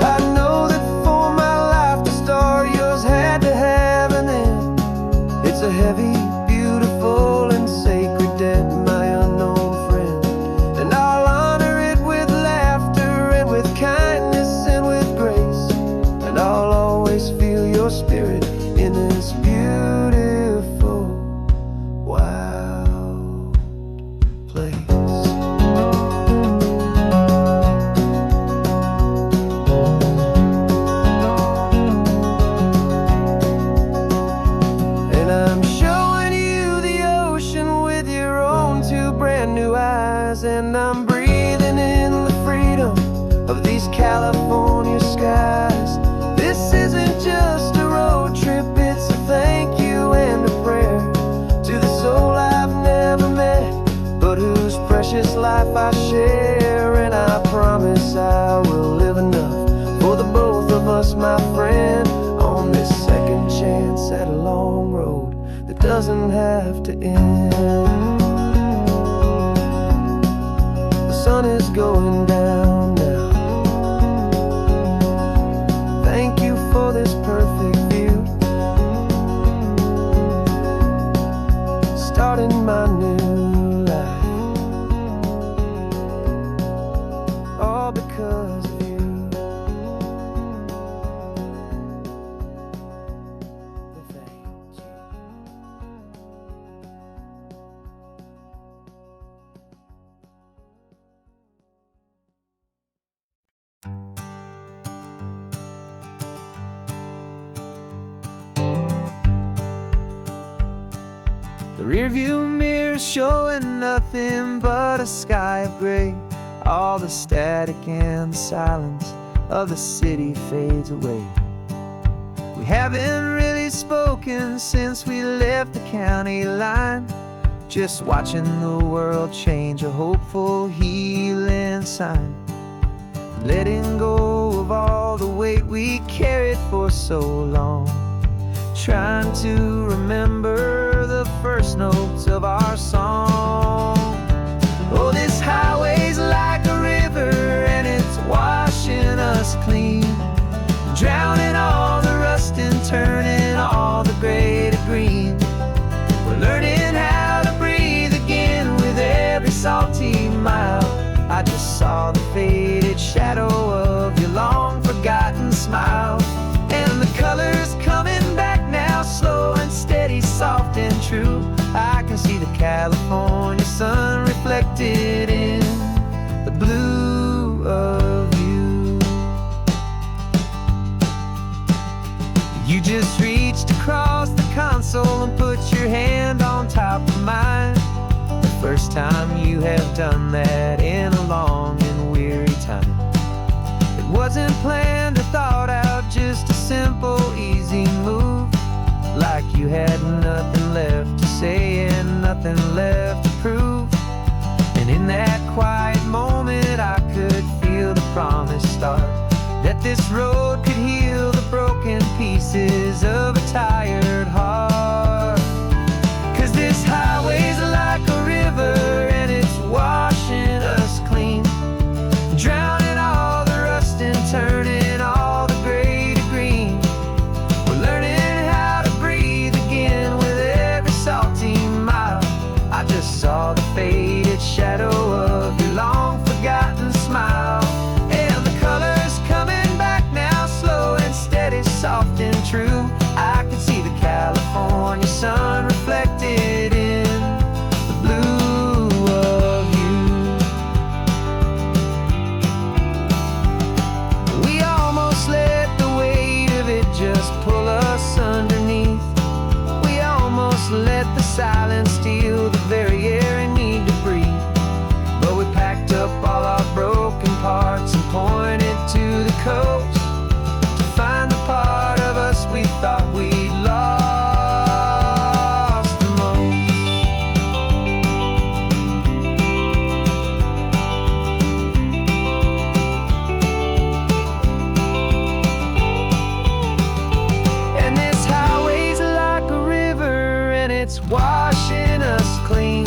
C: I know that for my life to start, yours had to have an end. It's a heavy, beautiful, and sacred debt, my unknown friend, and I'll honor it with laughter and with kindness and with grace, and I'll always feel your spirit in this beautiful, wild place. And I'm showing you the ocean with your own two brand new eyes, and I'm breathing in the freedom of these California skies. This isn't just a road trip, it's a thank you and a prayer to the soul I've never met, but whose precious life I share. And I promise I will live enough for the both of us, my friend, on this second chance at a long road that doesn't have to end. The sun is going down now. Thank you for this perfect view, starting my new life, all because of you. Thank you. The rearview mirror showing nothing but a sky of gray.
A: all the static and the silence of the city fades away. We haven't really spoken since we left the county line, just watching the world change, a hopeful healing sign. Letting go of all the weight we carried for so long, trying to remember the first notes of our song. Oh, this highway's like a river and it's washing us clean, drowning all the rust and turning all the gray to green. We're learning how to breathe again with every salty mile. I just saw the faded shadow of your long forgotten smile, and the colors coming back now, slow and steady, soft and true. I can see the California sun reflected in the blue of you. You just reached across the console and put your hand on top of mine. The first time you have done that in a long and weary time. It wasn't planned or thought out, just a simple, easy move. Like you had nothing left to say and nothing left to prove. And in that quiet moment I could feel the promise start, that this road could heal the broken pieces of a tired heart. 'Cause this highway's like a river and it's washing us clean, drowning all the rust and turning all the gray to green. We're learning how to breathe again with every salty mile. I just saw the faded shadow of your long forgotten smile, and the colors coming back now, slow and steady, soft and true. I can see the California sun reflected in the blue of you. We almost let the weight of it just pull us underneath. We almost let the silence steal the very air we need to breathe. But we packed up all our broken parts and pointed to the coast to find the part of us we thought we'd lost the most. And this highway's like a river and it's washing us clean,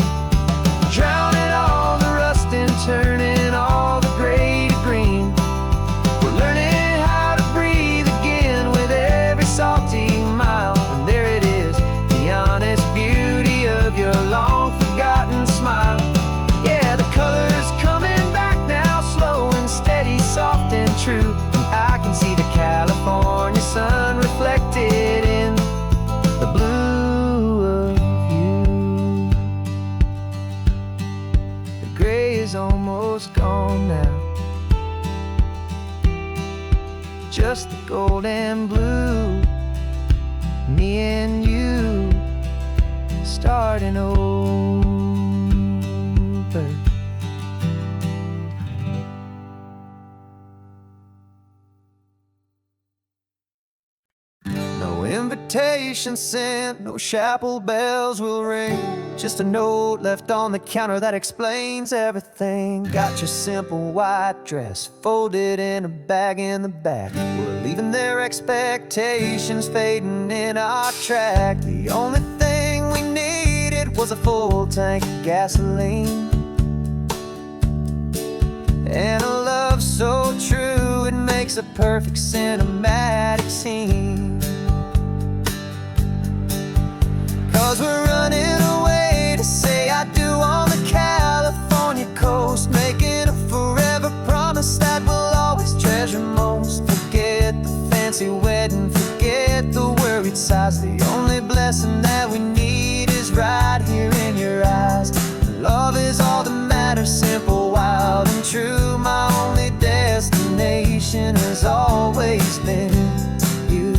A: drowning all the rust and turning all the gray to green. We're learning how to breathe again with every salty mile. And there it is, the honest beauty of your long forgotten smile. Yeah, the colors coming back now, slow and steady, soft and true. And I can see the California sun reflected in the blue of you. The gray is almost gone now, just the gold and blue. Me and you starting over. No invitation sent, no chapel bells will ring, just a note left on the counter that explains everything. Got your simple white dress folded in a bag in the back. We're leaving their expectations fading in our track. The only thing we needed was a full tank of gasoline, and a love so true it makes a perfect cinematic scene. 'Cause we're running away to say I do on the California coast, making a forever promise that we'll always treasure most. Forget the fancy wedding, forget the worried sighs. The only blessing that we need is right here in your eyes. Love is all that matters, simple, wild and true. My only destination has always been you.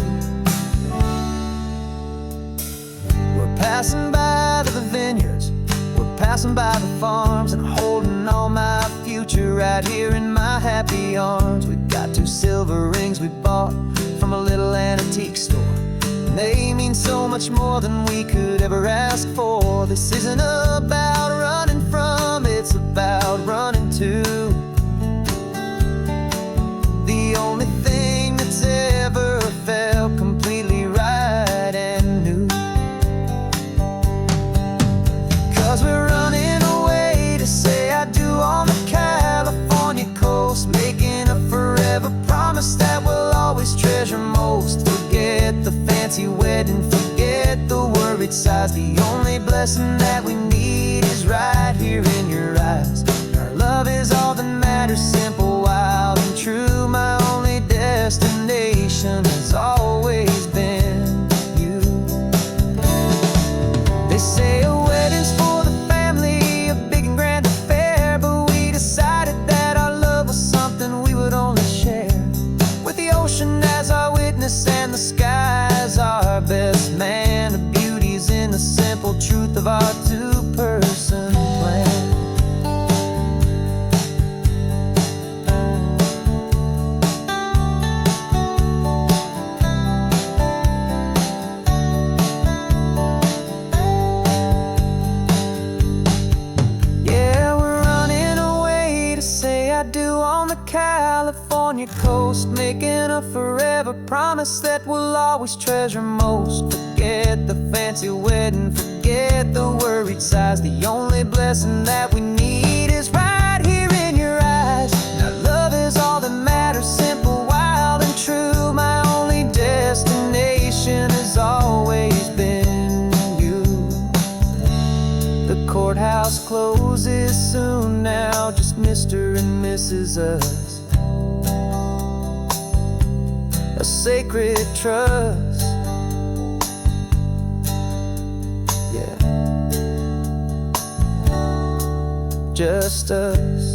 A: We're passing by the vineyards, we're passing by the farms, and holding all my future right here in my happy arms. We've got 2 silver rings we bought from a little antique store, and they mean so much more than we could ever ask for. This isn't about running from, it's about running to the only thing that's ever felt completely right and new. 'Cause we're running away to say I do on the California coast, making a forever promise that we'll always treasure most. Forget the fancy wedding, forget the worried sighs. The only blessing that we need is right here in your eyes. Our love is all that matters, simple, wild, and true. My only destination has always been you. They say a wedding's for the family, a big and grand affair, but we decided that our love was something we would only share with the ocean as our witness and the sky as our best man. The beauty's in the simple truth of our 2-person plan. I do on the California coast, making a forever promise that we'll always treasure most. Forget the fancy wedding, forget the worried sighs. The only blessing that we need is right here in your eyes. Now love is all that matters, simple, wild, and true. My only destination has always been you. The courthouse closes soon now, just Mr. and Mrs. Us, a sacred trust. Yeah, just us.